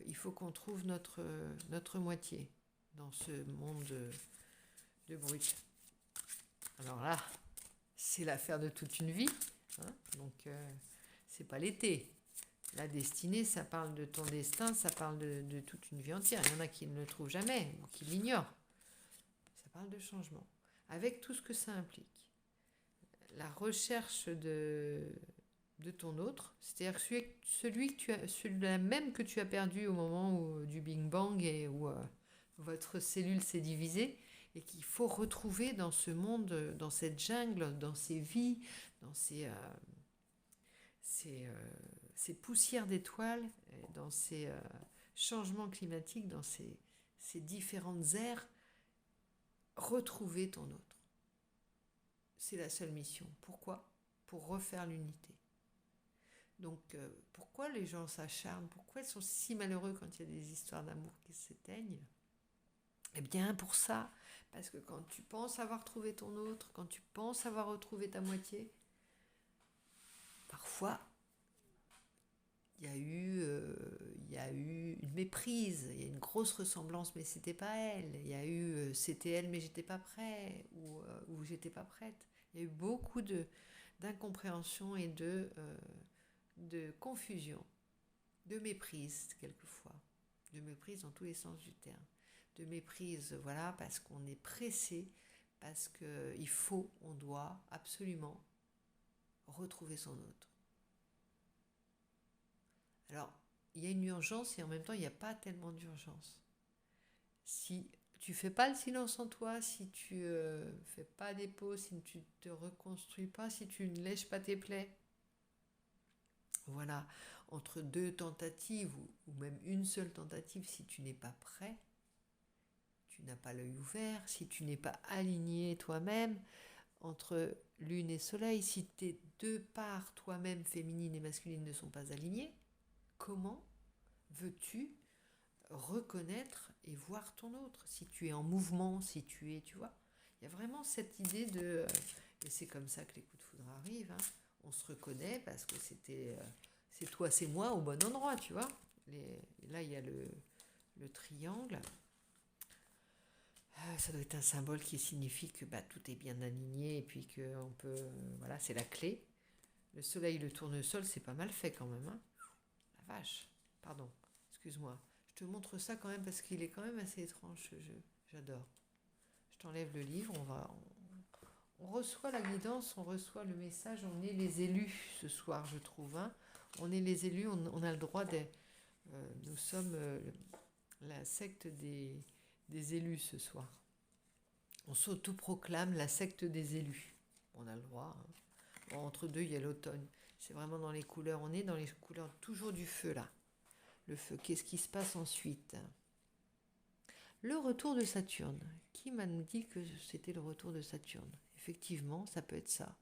Speaker 1: il faut qu'on trouve notre moitié dans ce monde de brut. Alors là, c'est l'affaire de toute une vie. Hein, donc, c'est pas l'été. La destinée, ça parle de ton destin, ça parle de toute une vie entière. Il y en a qui ne le trouvent jamais ou qui l'ignorent. Ça parle de changement. Avec tout ce que ça implique. La recherche de ton autre, c'est-à-dire celui-là même que tu as perdu au moment du Big Bang et où votre cellule s'est divisée et qu'il faut retrouver dans ce monde, dans cette jungle, dans ces vies, dans ces poussières d'étoiles, dans ces changements climatiques, dans ces différentes aires, retrouver ton autre. C'est la seule mission. Pourquoi ? Pour refaire l'unité. Donc, pourquoi les gens s'acharnent ? Pourquoi ils sont si malheureux quand il y a des histoires d'amour qui s'éteignent ? Eh bien, pour ça, parce que quand tu penses avoir trouvé ton autre, quand tu penses avoir retrouvé ta moitié, parfois, il y a eu une méprise, il y a une grosse ressemblance, mais c'était pas elle. Il y a eu c'était elle, mais j'étais pas prêt, ou j'étais pas prête. Il y a eu beaucoup d'incompréhension et de confusion, de méprise quelquefois, de méprise dans tous les sens du terme, de méprise, voilà, parce qu'on est pressé, parce on doit absolument retrouver son autre. Alors, il y a une urgence et en même temps, il n'y a pas tellement d'urgence. Si tu fais pas le silence en toi, si tu fais pas des pauses, si tu te reconstruis pas, si tu ne lèches pas tes plaies, voilà, entre deux tentatives ou même une seule tentative, si tu n'es pas prêt, tu n'as pas l'œil ouvert, si tu n'es pas aligné toi-même, entre lune et soleil, si tes deux parts toi-même, féminine et masculine, ne sont pas alignées, comment veux-tu reconnaître et voir ton autre? Si tu es en mouvement, si tu vois, il y a vraiment cette idée et c'est comme ça que les coups de foudre arrivent, hein. On se reconnaît parce que c'est toi, c'est moi au bon endroit, tu vois. Là, il y a le triangle. Ça doit être un symbole qui signifie que tout est bien aligné et puis qu'on peut, voilà, c'est la clé. Le soleil, le tournesol, c'est pas mal fait quand même, hein. La vache, pardon, excuse-moi. Je te montre ça quand même parce qu'il est quand même assez étrange ce jeu. J'adore. Je t'enlève le livre, on reçoit la guidance, on reçoit le message. On est les élus ce soir, je trouve, hein. On est les élus, on a le droit nous sommes la secte des élus ce soir. On s'autoproclame la secte des élus. On a le droit, hein. Bon, entre deux, il y a l'automne. C'est vraiment dans les couleurs. On est dans les couleurs toujours du feu, là. Le feu. Qu'est-ce qui se passe ensuite ? Le retour de Saturne. Qui m'a dit que c'était le retour de Saturne ? Effectivement, ça peut être ça.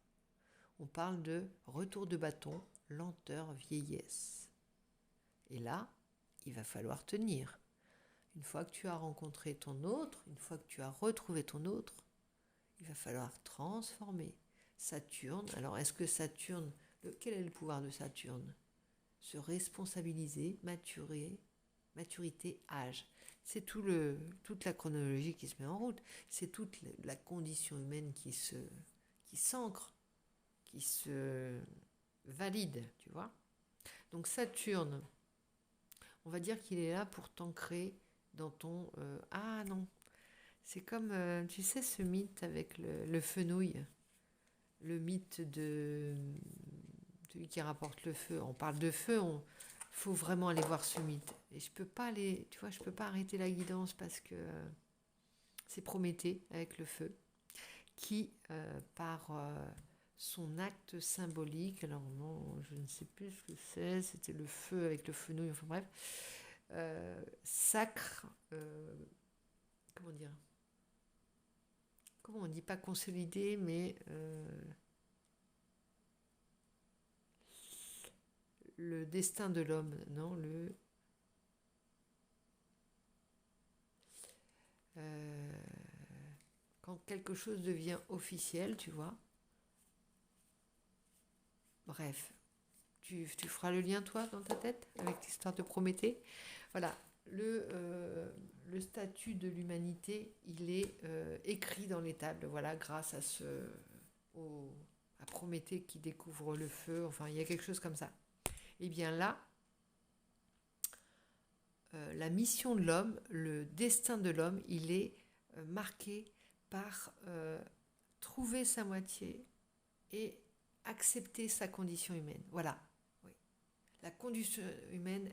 Speaker 1: On parle de retour de bâton, lenteur, vieillesse. Et là, il va falloir tenir. Une fois que tu as rencontré ton autre, une fois que tu as retrouvé ton autre, il va falloir transformer. Saturne, alors est-ce que Saturne, quel est le pouvoir de Saturne? Se responsabiliser, maturer, maturité, âge. C'est toute la chronologie qui se met en route. C'est toute la condition humaine qui s'ancre, qui se valide, tu vois. Donc Saturne, on va dire qu'il est là pour t'ancrer dans ton... ah non, c'est comme, tu sais, ce mythe avec le fenouil, le mythe de celui qui rapporte le feu. On parle de feu, faut vraiment aller voir ce mythe. Et je peux pas aller, tu vois, je peux pas arrêter la guidance parce que c'est Prométhée avec le feu qui, par son acte symbolique, alors non, je ne sais plus ce que c'est, c'était le feu avec le fenouil, enfin bref, sacre, comment dire, comment on dit, pas consolidé, mais le destin de l'homme, non, quand quelque chose devient officiel, tu vois. Bref, tu feras le lien, toi, dans ta tête, avec l'histoire de Prométhée. Voilà, le statut de l'humanité, il est écrit dans les tables, voilà, grâce à Prométhée qui découvre le feu, enfin, il y a quelque chose comme ça. Et bien là, la mission de l'homme, le destin de l'homme, il est marqué par trouver sa moitié et accepter sa condition humaine. Voilà. Oui. La condition humaine,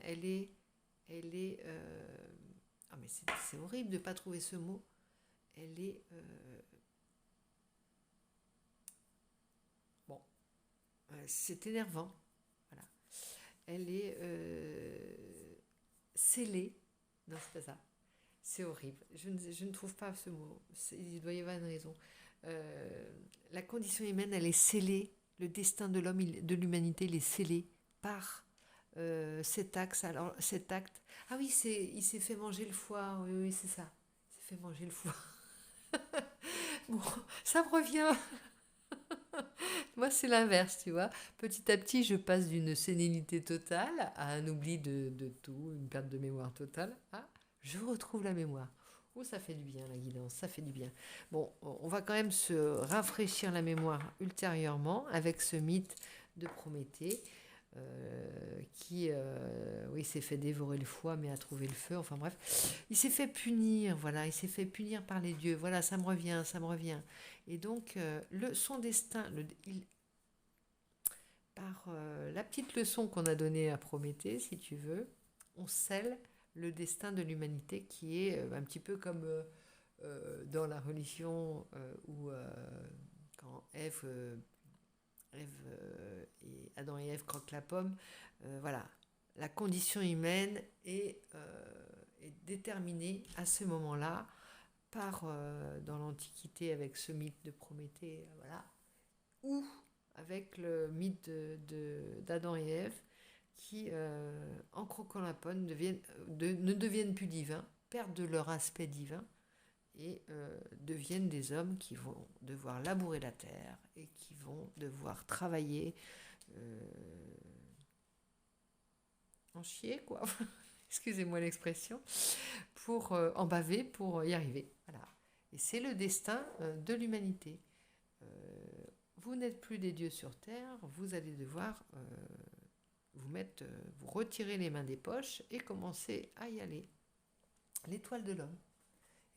Speaker 1: ah mais c'est horrible de ne pas trouver ce mot. Elle est... bon, c'est énervant. Voilà. Elle est scellée. Non, c'est pas ça. C'est horrible. Je ne trouve pas ce mot. Il doit y avoir une raison. La condition humaine, elle est scellée. Le destin de l'homme, de l'humanité, il est scellé par cet axe. Alors, cet acte. Ah oui, il s'est fait manger le foie. Oui, oui, c'est ça. Il s'est fait manger le foie. Bon, ça me revient. Moi, c'est l'inverse, tu vois. Petit à petit, je passe d'une sénilité totale à un oubli de tout, une perte de mémoire totale. Ah, je retrouve la mémoire. Oh, ça fait du bien, la guidance, ça fait du bien. Bon, on va quand même se rafraîchir la mémoire ultérieurement avec ce mythe de Prométhée qui, oui, s'est fait dévorer le foie, mais a trouvé le feu. Enfin bref, il s'est fait punir, voilà, il s'est fait punir par les dieux. Voilà, ça me revient, ça me revient. Et donc, son destin, par la petite leçon qu'on a donnée à Prométhée, si tu veux, on scelle le destin de l'humanité qui est un petit peu comme dans la religion où quand et Adam et Ève croquent la pomme, voilà, la condition humaine est déterminée à ce moment-là par, dans l'Antiquité avec ce mythe de Prométhée, voilà, ou avec le mythe d'Adam et Ève qui, en croquant la pomme, ne deviennent plus divins, perdent de leur aspect divin et deviennent des hommes qui vont devoir labourer la terre et qui vont devoir travailler en chier, quoi. Excusez-moi l'expression, pour en baver, pour y arriver. Voilà. Et c'est le destin de l'humanité. Vous n'êtes plus des dieux sur terre, vous allez devoir vous retirer les mains des poches et commencer à y aller. L'étoile de l'homme.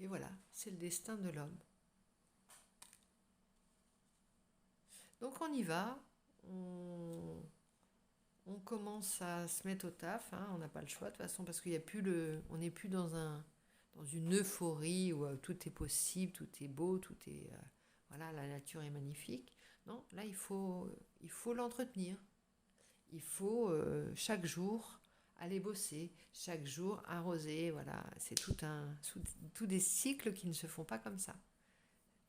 Speaker 1: Et voilà, c'est le destin de l'homme. Donc on y va, on commence à se mettre au taf, hein, on n'a pas le choix de toute façon parce qu'il y a plus on n'est plus dans une euphorie où tout est possible, tout est beau, tout est voilà, la nature est magnifique. Non, là il faut l'entretenir. Il faut chaque jour aller bosser, chaque jour arroser, voilà, c'est tout des cycles qui ne se font pas comme ça.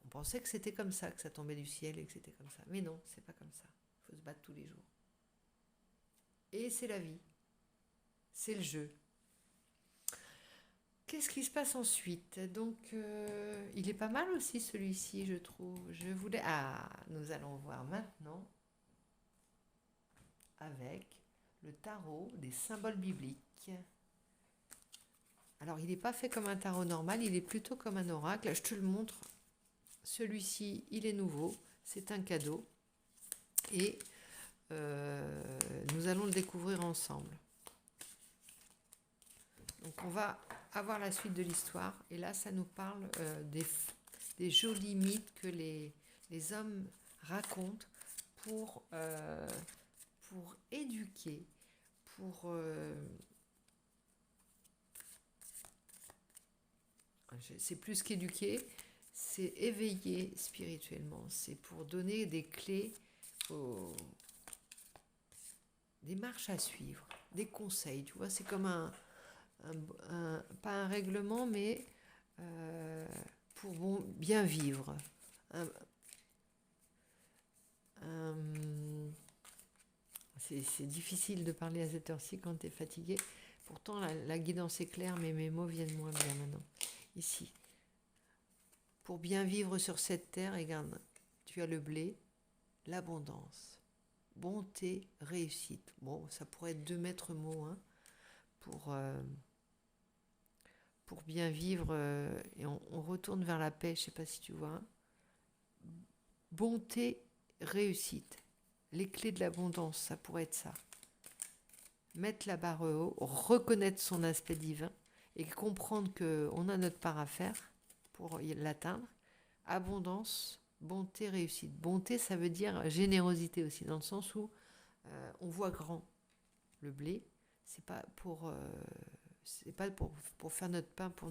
Speaker 1: On pensait que c'était comme ça, que ça tombait du ciel et que c'était comme ça. Mais non, c'est pas comme ça. Il faut se battre tous les jours. Et c'est la vie. C'est le jeu. Qu'est-ce qui se passe ensuite? Donc, il est pas mal aussi celui-ci, je trouve. Je voulais... Ah, nous allons voir maintenant avec le tarot des symboles bibliques. Alors, il n'est pas fait comme un tarot normal, il est plutôt comme un oracle. Je te le montre. Celui-ci, il est nouveau. C'est un cadeau. Et nous allons le découvrir ensemble. Donc, on va avoir la suite de l'histoire. Et là, ça nous parle des jolis mythes que les hommes racontent pour éduquer, pour... c'est plus qu'éduquer, c'est éveiller spirituellement. C'est pour donner des clés, des marches à suivre, des conseils. Tu vois, c'est comme pas un règlement, mais pour bien vivre. C'est difficile de parler à cette heure-ci quand tu es fatigué. Pourtant, la guidance est claire, mais mes mots viennent moins bien maintenant. Ici. Pour bien vivre sur cette terre, regarde, tu as le blé, l'abondance, bonté, réussite. Bon, ça pourrait être 2 maîtres mots hein, pour bien vivre. Et on retourne vers la paix, je ne sais pas si tu vois. Bonté, réussite. Les clés de l'abondance, ça pourrait être ça. Mettre la barre haut, reconnaître son aspect divin et comprendre qu'on a notre part à faire pour l'atteindre. Abondance, bonté, réussite. Bonté, ça veut dire générosité aussi, dans le sens où on voit grand. Le blé, c'est pas pour faire notre pain, pour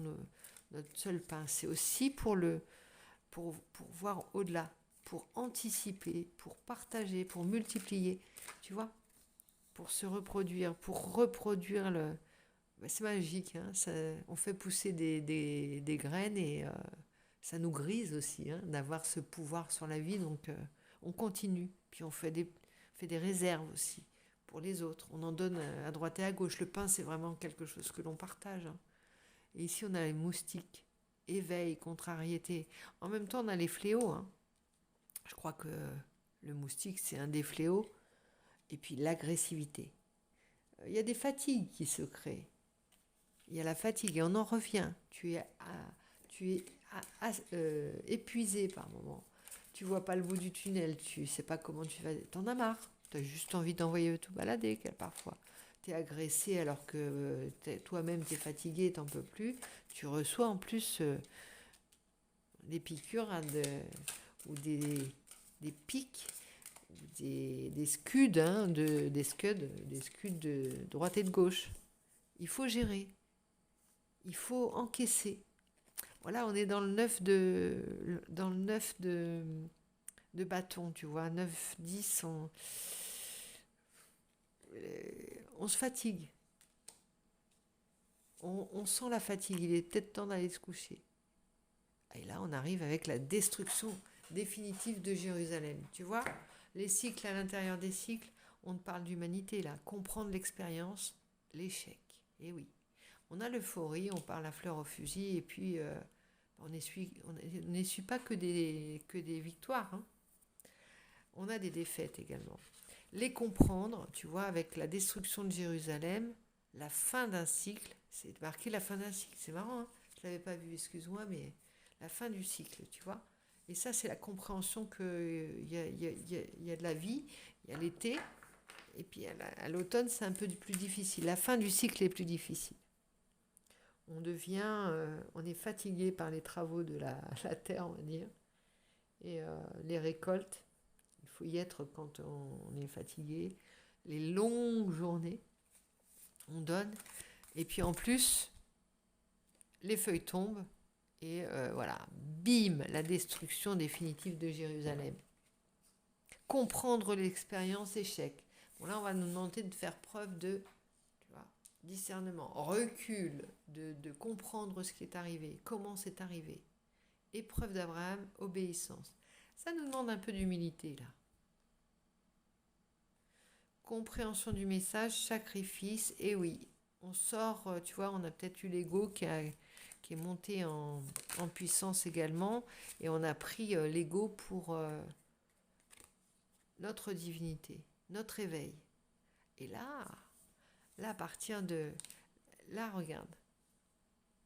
Speaker 1: notre seul pain. C'est aussi pour voir au-delà, pour anticiper, pour partager, pour multiplier. Tu vois, pour se reproduire, pour reproduire le... c'est magique, hein, on fait pousser des graines et ça nous grise aussi hein, d'avoir ce pouvoir sur la vie, donc on continue. Puis on fait des réserves aussi pour les autres. On en donne à droite et à gauche. Le pain, c'est vraiment quelque chose que l'on partage. Hein. Et ici, on a les moustiques, éveil, contrariété. En même temps, on a les fléaux. Hein. Je crois que le moustique, c'est un des fléaux. Et puis l'agressivité. Il y a des fatigues qui se créent. Il y a la fatigue et on en revient. Tu es épuisé par moment. Tu vois pas le bout du tunnel. Tu sais pas comment tu vas. T'en as marre. Tu as juste envie d'envoyer tout balader parfois. Tu es agressé alors que toi-même tu es fatigué, t'en peux plus. Tu reçois en plus des piqûres hein, ou des pics, des scuds, hein, des scuds de droite et de gauche. Il faut gérer. Il faut encaisser. Voilà, on est dans le 9 de bâton, tu vois. 9, 10, on se fatigue. On sent la fatigue. Il est peut-être temps d'aller se coucher. Et là, on arrive avec la destruction définitive de Jérusalem. Tu vois, les cycles à l'intérieur des cycles, on parle d'humanité là. Comprendre l'expérience, l'échec. Et oui. On a l'euphorie, on parle à fleur au fusil, et puis on n'essuie pas que des victoires. Hein. On a des défaites également. Les comprendre, tu vois, avec la destruction de Jérusalem, la fin d'un cycle, c'est marqué la fin d'un cycle, c'est marrant, hein, je ne l'avais pas vu, excuse-moi, mais la fin du cycle, tu vois. Et ça, c'est la compréhension qu'il y a de la vie, il y a l'été, et puis à l'automne, c'est un peu plus difficile. La fin du cycle est plus difficile. On est fatigué par les travaux de la terre, on va dire, et les récoltes. Il faut y être quand on est fatigué. Les longues journées, on donne. Et puis en plus, les feuilles tombent. Et voilà, bim, la destruction définitive de Jérusalem. Comprendre l'expérience échec. Bon, là, on va nous demander de faire preuve de discernement, recul, de comprendre ce qui est arrivé, comment c'est arrivé. Épreuve d'Abraham, obéissance. Ça nous demande un peu d'humilité, là. Compréhension du message, sacrifice, et oui, on sort, tu vois, on a peut-être eu l'ego qui a qui est monté en puissance également, et on a pris l'ego pour notre divinité, notre éveil. Et là, à partir de... Là, regarde.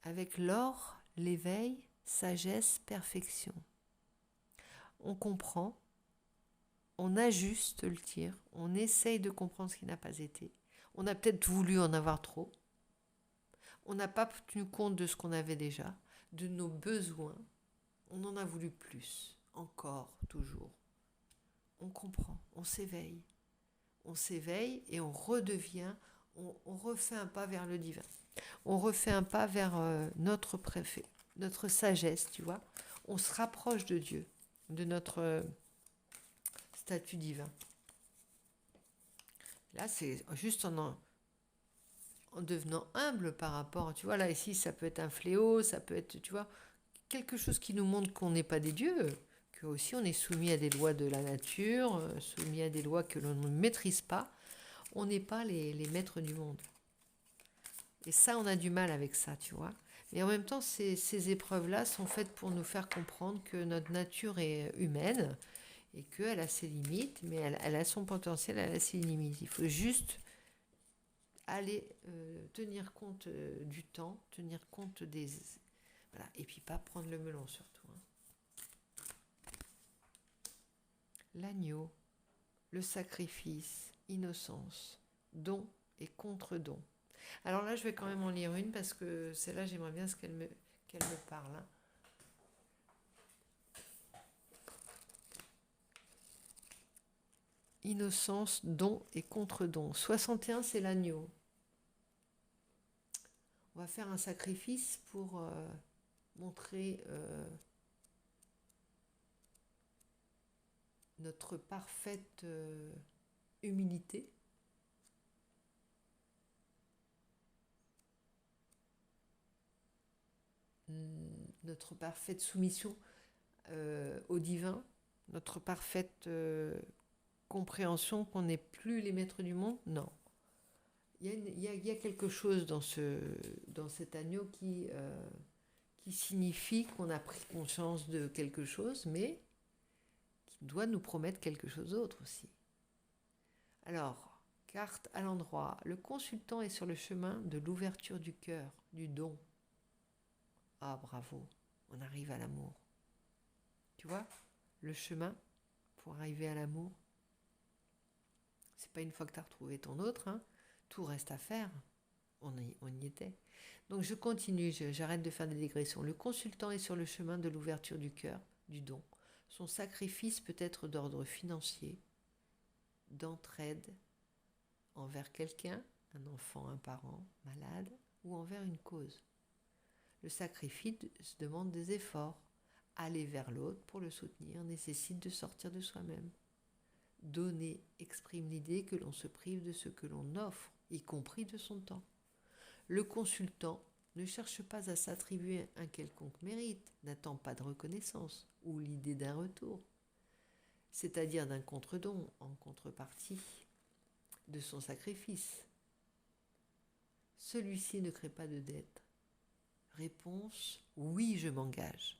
Speaker 1: Avec l'or, l'éveil, sagesse, perfection. On comprend, on ajuste le tir, on essaye de comprendre ce qui n'a pas été. On a peut-être voulu en avoir trop. On n'a pas tenu compte de ce qu'on avait déjà, de nos besoins. On en a voulu plus, encore, toujours. On comprend, on s'éveille. On s'éveille et on redevient, on refait un pas vers le divin. On refait un pas vers notre préfet, notre sagesse, tu vois. On se rapproche de Dieu, de notre statut divin. Là, c'est juste en devenant humble par rapport, tu vois, là, ici, ça peut être un fléau, ça peut être, tu vois, quelque chose qui nous montre qu'on n'est pas des dieux, que aussi on est soumis à des lois de la nature, soumis à des lois que l'on ne maîtrise pas. On n'est pas les maîtres du monde. Et ça, on a du mal avec ça, tu vois. Et en même temps, ces épreuves-là sont faites pour nous faire comprendre que notre nature est humaine et qu'elle a ses limites, mais elle a son potentiel, elle a ses limites. Il faut juste aller tenir compte du temps, tenir compte des... Voilà. Et puis pas prendre le melon surtout. Hein. L'agneau, le sacrifice, innocence, don et contre-don. Alors là, je vais quand même en lire une parce que celle-là, j'aimerais bien qu'elle me parle. Hein. Innocence, don et contre-don. 61, c'est l'agneau. On va faire un sacrifice pour montrer notre parfaite humilité. Notre parfaite soumission au divin, notre parfaite compréhension qu'on n'est plus les maîtres du monde. Non. Il y a quelque chose dans cet agneau qui signifie qu'on a pris conscience de quelque chose, mais qui doit nous promettre quelque chose d'autre aussi. Alors, carte à l'endroit. Le consultant est sur le chemin de l'ouverture du cœur, du don. Ah, bravo, on arrive à l'amour. Tu vois, le chemin pour arriver à l'amour, c'est pas une fois que tu as retrouvé ton autre, hein, tout reste à faire. On y était. Donc je continue, j'arrête de faire des digressions. Le consultant est sur le chemin de l'ouverture du cœur, du don. Son sacrifice peut être d'ordre financier, d'entraide envers quelqu'un, un enfant, un parent, malade, ou envers une cause. Le sacrifice demande des efforts. Aller vers l'autre pour le soutenir nécessite de sortir de soi-même. Donner exprime l'idée que l'on se prive de ce que l'on offre, y compris de son temps. Le consultant ne cherche pas à s'attribuer un quelconque mérite, n'attend pas de reconnaissance ou l'idée d'un retour, c'est-à-dire d'un contre-don en contrepartie de son sacrifice. Celui-ci ne crée pas de dette. Réponse, oui, je m'engage.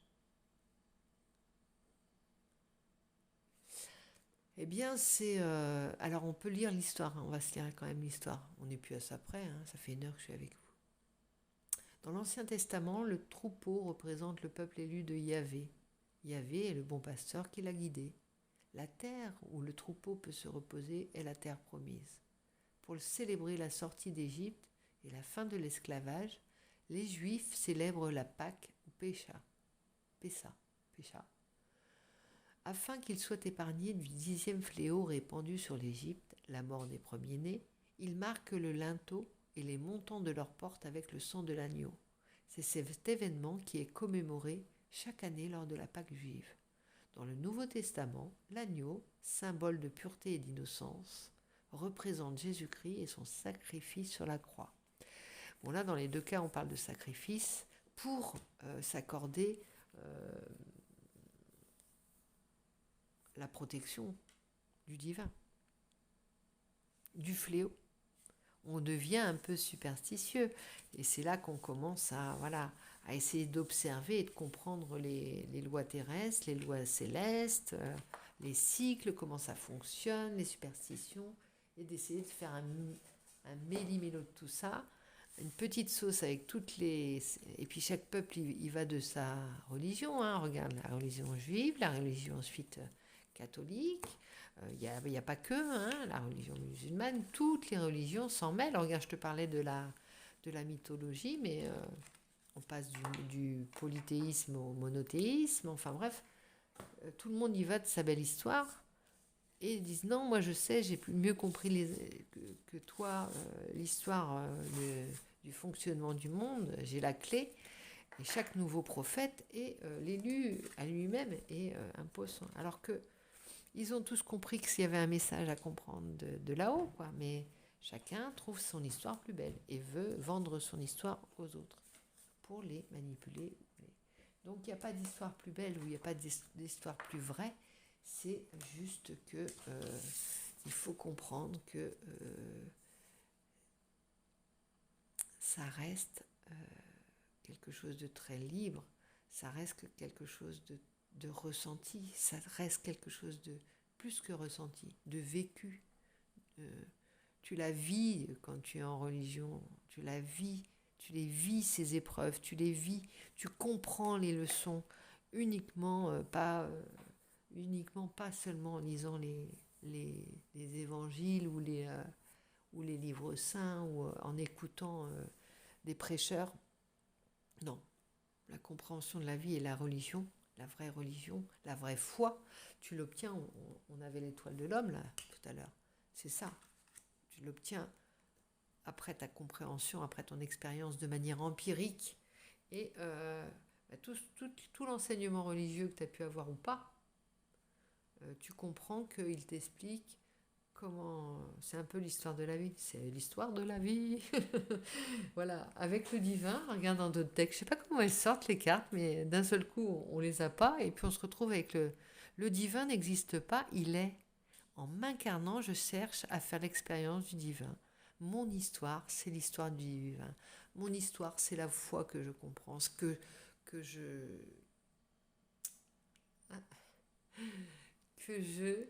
Speaker 1: Eh bien, c'est... alors, on peut lire l'histoire, hein, on va se lire quand même l'histoire. On n'est plus à ça près, hein, ça fait 1 heure que je suis avec vous. Dans l'Ancien Testament, le troupeau représente le peuple élu de Yahvé. Yahvé est le bon pasteur qui l'a guidé. La terre où le troupeau peut se reposer est la terre promise. Pour célébrer la sortie d'Égypte et la fin de l'esclavage, les Juifs célèbrent la Pâque ou Pessa, afin qu'ils soient épargnés du 10e fléau répandu sur l'Égypte, la mort des premiers-nés. Ils marquent le linteau et les montants de leurs portes avec le sang de l'agneau. C'est cet événement qui est commémoré chaque année lors de la Pâque juive. Dans le Nouveau Testament, l'agneau, symbole de pureté et d'innocence, représente Jésus-Christ et son sacrifice sur la croix. Bon, là, dans les 2 cas, on parle de sacrifice pour s'accorder la protection du divin, du fléau. On devient un peu superstitieux et c'est là qu'on commence à à essayer d'observer et de comprendre les lois terrestres, les lois célestes, les cycles, comment ça fonctionne, les superstitions, et d'essayer de faire un méli-mélo de tout ça, une petite sauce avec toutes les... Et puis chaque peuple, il va de sa religion, hein. Regarde la religion juive, la religion ensuite catholique, il n'y a pas que, hein, la religion musulmane, toutes les religions s'en mêlent. Regarde, je te parlais de la mythologie, mais on passe du polythéisme au monothéisme, enfin bref, tout le monde y va de sa belle histoire. Et ils disent non, moi je sais, j'ai mieux compris que toi l'histoire du fonctionnement du monde, j'ai la clé. Et chaque nouveau prophète est l'élu à lui-même et impose son... Alors que ils ont tous compris qu'il y avait un message à comprendre de là-haut, quoi. Mais chacun trouve son histoire plus belle et veut vendre son histoire aux autres pour les manipuler. Donc il n'y a pas d'histoire plus belle ou il n'y a pas d'histoire plus vraie. C'est juste que il faut comprendre que ça reste quelque chose de très libre, ça reste quelque chose de ressenti, ça reste quelque chose de plus que ressenti, de vécu. Tu la vis quand tu es en religion, tu la vis, tu les vis ces épreuves, tu les vis, tu comprends les leçons uniquement, pas seulement en lisant les évangiles ou les livres saints ou en écoutant des prêcheurs. Non, la compréhension de la vie et la religion, la vraie foi, tu l'obtiens, on avait l'étoile de l'homme là tout à l'heure, c'est ça, tu l'obtiens après ta compréhension, après ton expérience de manière empirique et tout l'enseignement religieux que tu as pu avoir ou pas, tu comprends qu'il t'explique comment... C'est un peu l'histoire de la vie. C'est l'histoire de la vie. Voilà, avec le divin, regarde dans d'autres textes. Je ne sais pas comment elles sortent les cartes, mais d'un seul coup, on les a pas. Et puis on se retrouve avec le divin n'existe pas, il est. En m'incarnant, je cherche à faire l'expérience du divin. Mon histoire, c'est l'histoire du divin. Mon histoire, c'est la foi que je comprends, ce que je... que je...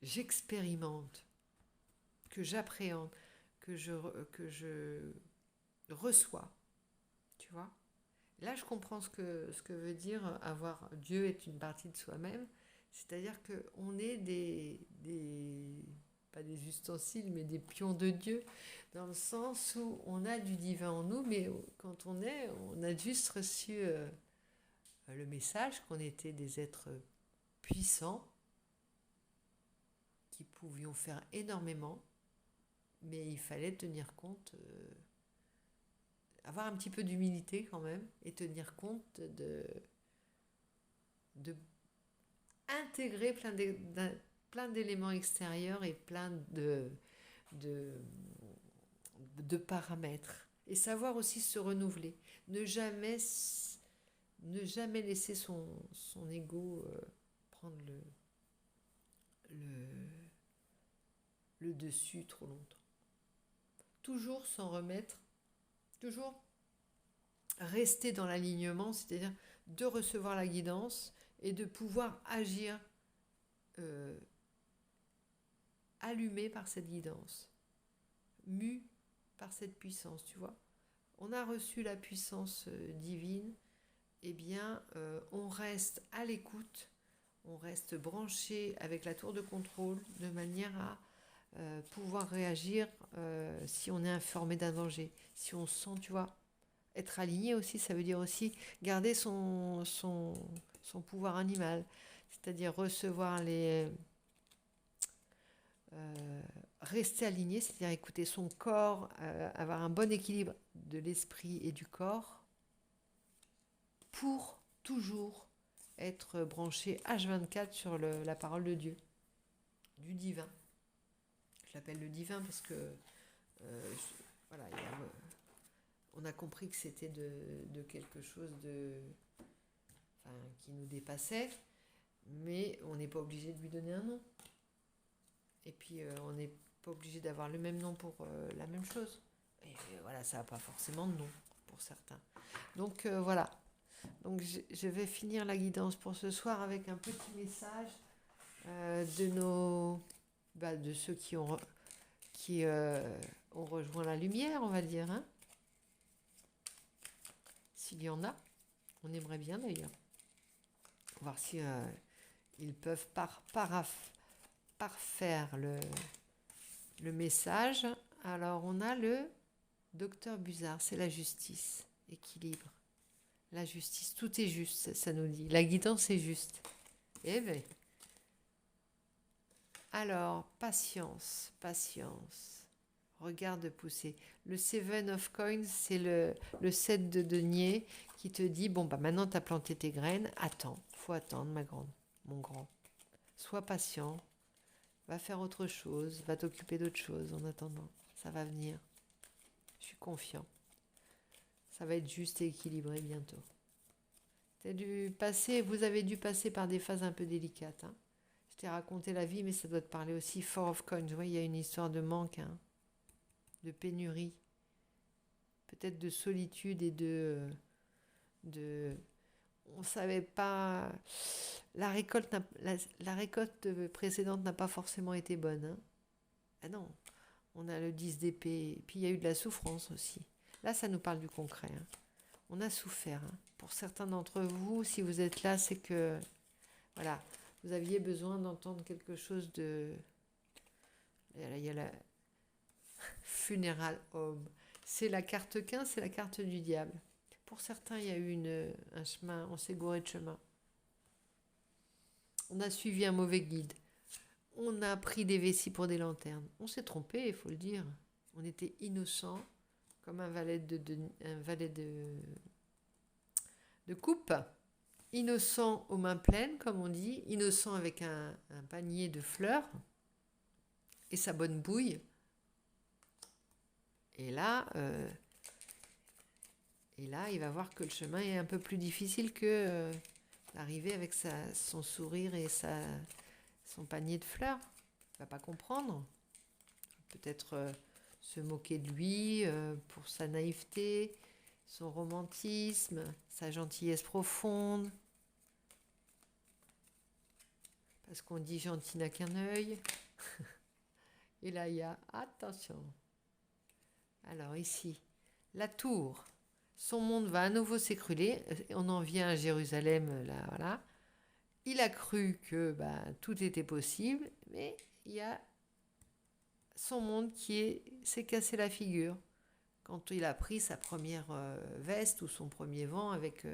Speaker 1: j'expérimente, que j'appréhende, que je reçois, tu vois. Là, je comprends ce que veut dire avoir Dieu est une partie de soi-même, c'est-à-dire qu'on est pas des ustensiles, mais des pions de Dieu, dans le sens où on a du divin en nous, mais quand on a juste reçu le message qu'on était des êtres puissants, qui pouvions faire énormément, mais il fallait tenir compte, avoir un petit peu d'humilité quand même, et tenir compte de intégrer plein d'éléments extérieurs et plein de paramètres. Et savoir aussi se renouveler. Ne jamais laisser son ego prendre le dessus trop longtemps. Toujours s'en remettre, toujours rester dans l'alignement, c'est-à-dire de recevoir la guidance et de pouvoir agir allumé par cette guidance, mu par cette puissance, tu vois. On a reçu la puissance divine, eh bien, on reste à l'écoute, on reste branché avec la tour de contrôle de manière à pouvoir réagir si on est informé d'un danger, si on sent, tu vois. Être aligné aussi, ça veut dire aussi garder son pouvoir animal, c'est-à-dire recevoir rester aligné, c'est-à-dire écouter son corps, avoir un bon équilibre de l'esprit et du corps pour toujours être branché H24 sur la parole de Dieu, du divin. Je l'appelle le divin parce que voilà, on a compris que c'était de quelque chose qui nous dépassait, mais on n'est pas obligé de lui donner un nom. Et puis on n'est pas obligé d'avoir le même nom pour la même chose. Et voilà, ça n'a pas forcément de nom pour certains. Donc voilà. Donc je vais finir la guidance pour ce soir avec un petit message de ceux qui ont rejoint la lumière, on va dire, hein. S'il y en a, on aimerait bien d'ailleurs voir si ils peuvent parfaire le message. Alors on a le docteur Buzard, c'est la justice, équilibre. La justice, tout est juste, ça nous dit. La guidance est juste. Eh bien. Alors, patience. Regarde pousser. Le Seven of Coins, c'est le 7 de denier qui te dit, bon, bah maintenant tu as planté tes graines, attends, faut attendre, ma grande, mon grand. Sois patient, va faire autre chose, va t'occuper d'autre chose en attendant. Ça va venir. Je suis confiant. Ça va être juste et équilibré bientôt. Vous avez dû passer par des phases un peu délicates. Hein. Je t'ai raconté la vie, mais ça doit te parler aussi. Four of Coins, vous voyez, il y a une histoire de manque, hein, de pénurie, peut-être de solitude et on ne savait pas. La récolte précédente n'a pas forcément été bonne. Hein. Ah non, on a le 10 d'épée, et puis il y a eu de la souffrance aussi. Là, ça nous parle du concret. Hein. On a souffert. Hein. Pour certains d'entre vous, si vous êtes là, c'est que voilà, vous aviez besoin d'entendre quelque chose de... Il y a la funeral home. C'est la carte 15, c'est la carte du diable. Pour certains, il y a eu un chemin, on s'est gouré de chemin. On a suivi un mauvais guide. On a pris des vessies pour des lanternes. On s'est trompé, il faut le dire. On était innocents, comme un valet de coupe. Innocent aux mains pleines, comme on dit. Innocent avec un panier de fleurs et sa bonne bouille. Et là, il va voir que le chemin est un peu plus difficile que l'arrivée avec son sourire et son panier de fleurs. Il ne va pas comprendre. Peut-être se moquer de lui pour sa naïveté, son romantisme, sa gentillesse profonde. Parce qu'on dit gentil n'a qu'un œil. Et là, il y a attention. Alors ici, la tour. Son monde va à nouveau s'écrouler. On en vient à Jérusalem, là, voilà. Il a cru que tout était possible, mais il y a son monde qui s'est cassé la figure. Quand il a pris sa première veste ou son premier vent avec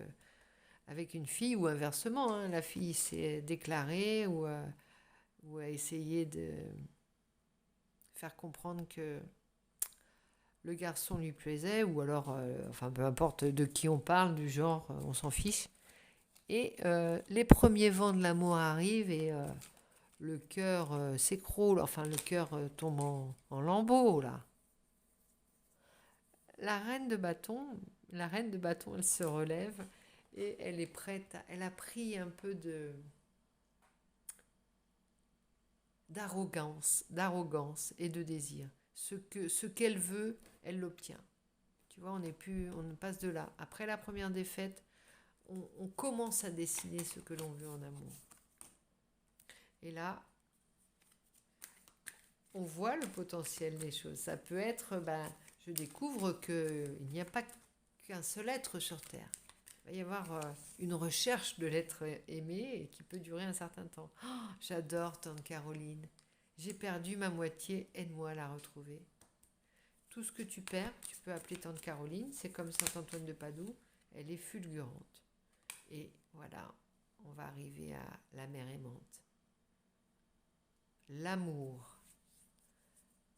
Speaker 1: une fille, ou inversement, hein, la fille s'est déclarée ou a essayé de faire comprendre que le garçon lui plaisait, ou alors, peu importe de qui on parle, du genre, on s'en fiche. Et les premiers vents de l'amour arrivent et le cœur s'écroule, le cœur tombe en lambeaux, là. La reine de bâton, elle se relève et elle est prête, elle a pris un peu d'arrogance et de désir. Ce qu'elle veut, elle l'obtient. Tu vois, on passe de là. Après la première défaite, on commence à dessiner ce que l'on veut en amour. Et là, on voit le potentiel des choses. Ça peut être, je découvre qu'il n'y a pas qu'un seul être sur Terre. Il va y avoir une recherche de l'être aimé et qui peut durer un certain temps. Oh, j'adore Tante Caroline. J'ai perdu ma moitié, aide-moi à la retrouver. Tout ce que tu perds, tu peux appeler Tante Caroline. C'est comme Saint Antoine de Padoue. Elle est fulgurante. Et voilà, on va arriver à la mer aimante. L'amour.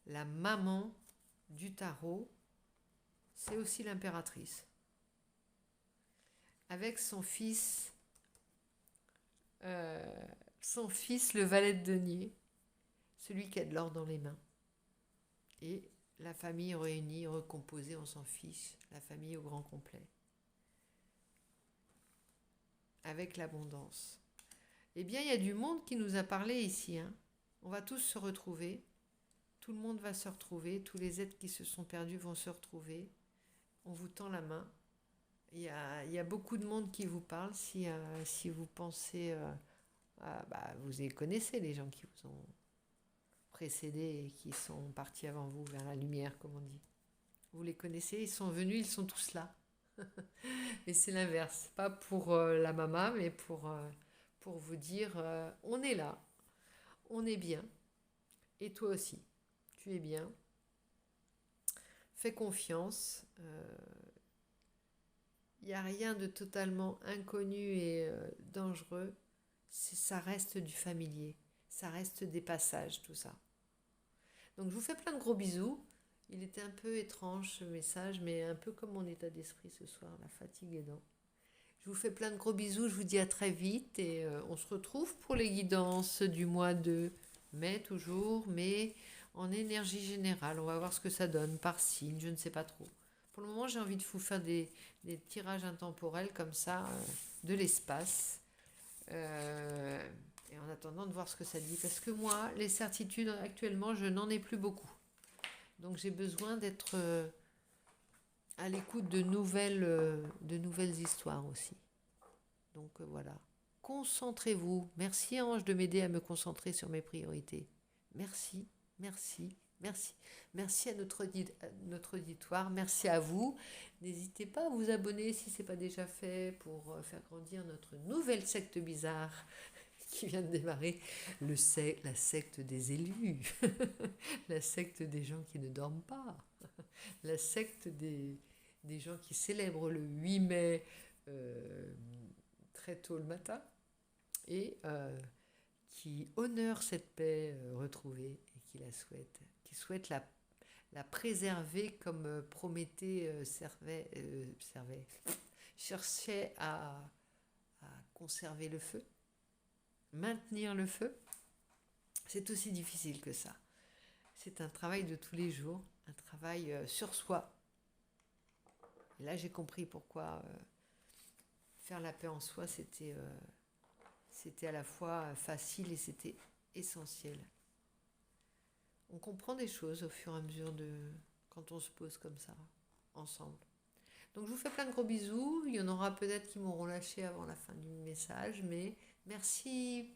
Speaker 1: La maman du tarot, c'est aussi l'impératrice. Avec son fils, le valet de denier, celui qui a de l'or dans les mains. Et la famille réunie, recomposée, on s'en fiche, la famille au grand complet. Avec l'abondance. Eh bien, il y a du monde qui nous a parlé ici. Hein. On va tous se retrouver. Tout le monde va se retrouver, tous les êtres qui se sont perdus vont se retrouver. On vous tend la main. Il y a beaucoup de monde qui vous parle. Si vous pensez... vous les connaissez, les gens qui vous ont précédé et qui sont partis avant vous vers la lumière, comme on dit. Vous les connaissez, ils sont venus, ils sont tous là. Et c'est l'inverse. Pas pour la mama, mais pour vous dire, on est là, on est bien. Et toi aussi, tu es bien. Fais confiance. Il n'y a rien de totalement inconnu et dangereux. Ça reste du familier. Ça reste des passages, tout ça. Donc je vous fais plein de gros bisous. Il était un peu étrange ce message, mais un peu comme mon état d'esprit ce soir, la fatigue aidant. Je vous fais plein de gros bisous, je vous dis à très vite et on se retrouve pour les guidances du mois de mai toujours, mais en énergie générale. On va voir ce que ça donne par signe, je ne sais pas trop. Pour le moment, j'ai envie de vous faire des tirages intemporels comme ça, de l'espace. Et en attendant de voir ce que ça dit. Parce que moi, les certitudes, actuellement, je n'en ai plus beaucoup. Donc j'ai besoin d'être à l'écoute de nouvelles histoires aussi. Donc voilà. Concentrez-vous. Merci Ange de m'aider à me concentrer sur mes priorités. Merci, merci, merci. Merci à notre auditoire. Merci à vous. N'hésitez pas à vous abonner si ce n'est pas déjà fait pour faire grandir notre nouvelle secte bizarre qui vient de démarrer, la secte des élus, la secte des gens qui ne dorment pas, la secte des gens qui célèbrent le 8 mai très tôt le matin et qui honorent cette paix retrouvée et qui la souhaitent, qui souhaitent la préserver comme Prométhée cherchait à conserver le feu. Maintenir le feu, c'est aussi difficile que ça. C'est un travail de tous les jours, un travail sur soi. Et là, j'ai compris pourquoi faire la paix en soi, c'était à la fois facile et c'était essentiel. On comprend des choses au fur et à mesure quand on se pose comme ça, ensemble. Donc je vous fais plein de gros bisous. Il y en aura peut-être qui m'auront lâché avant la fin du message, mais merci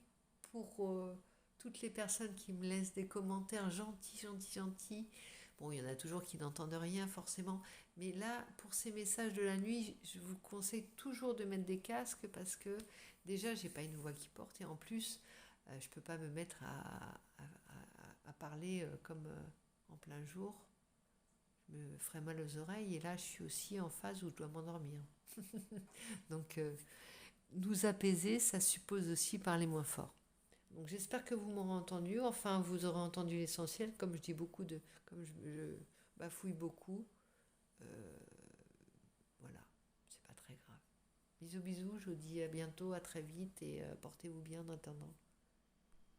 Speaker 1: pour toutes les personnes qui me laissent des commentaires gentils. Bon, il y en a toujours qui n'entendent rien forcément, mais là, pour ces messages de la nuit, je vous conseille toujours de mettre des casques parce que déjà, j'ai pas une voix qui porte et en plus, je peux pas me mettre à parler comme en plein jour. Je me ferais mal aux oreilles et là je suis aussi en phase où je dois m'endormir. Donc nous apaiser, ça suppose aussi parler moins fort. Donc j'espère que vous m'aurez entendu, enfin vous aurez entendu l'essentiel, comme je dis comme je bafouille beaucoup. Voilà, c'est pas très grave. Bisous, je vous dis à bientôt, à très vite et portez-vous bien en attendant.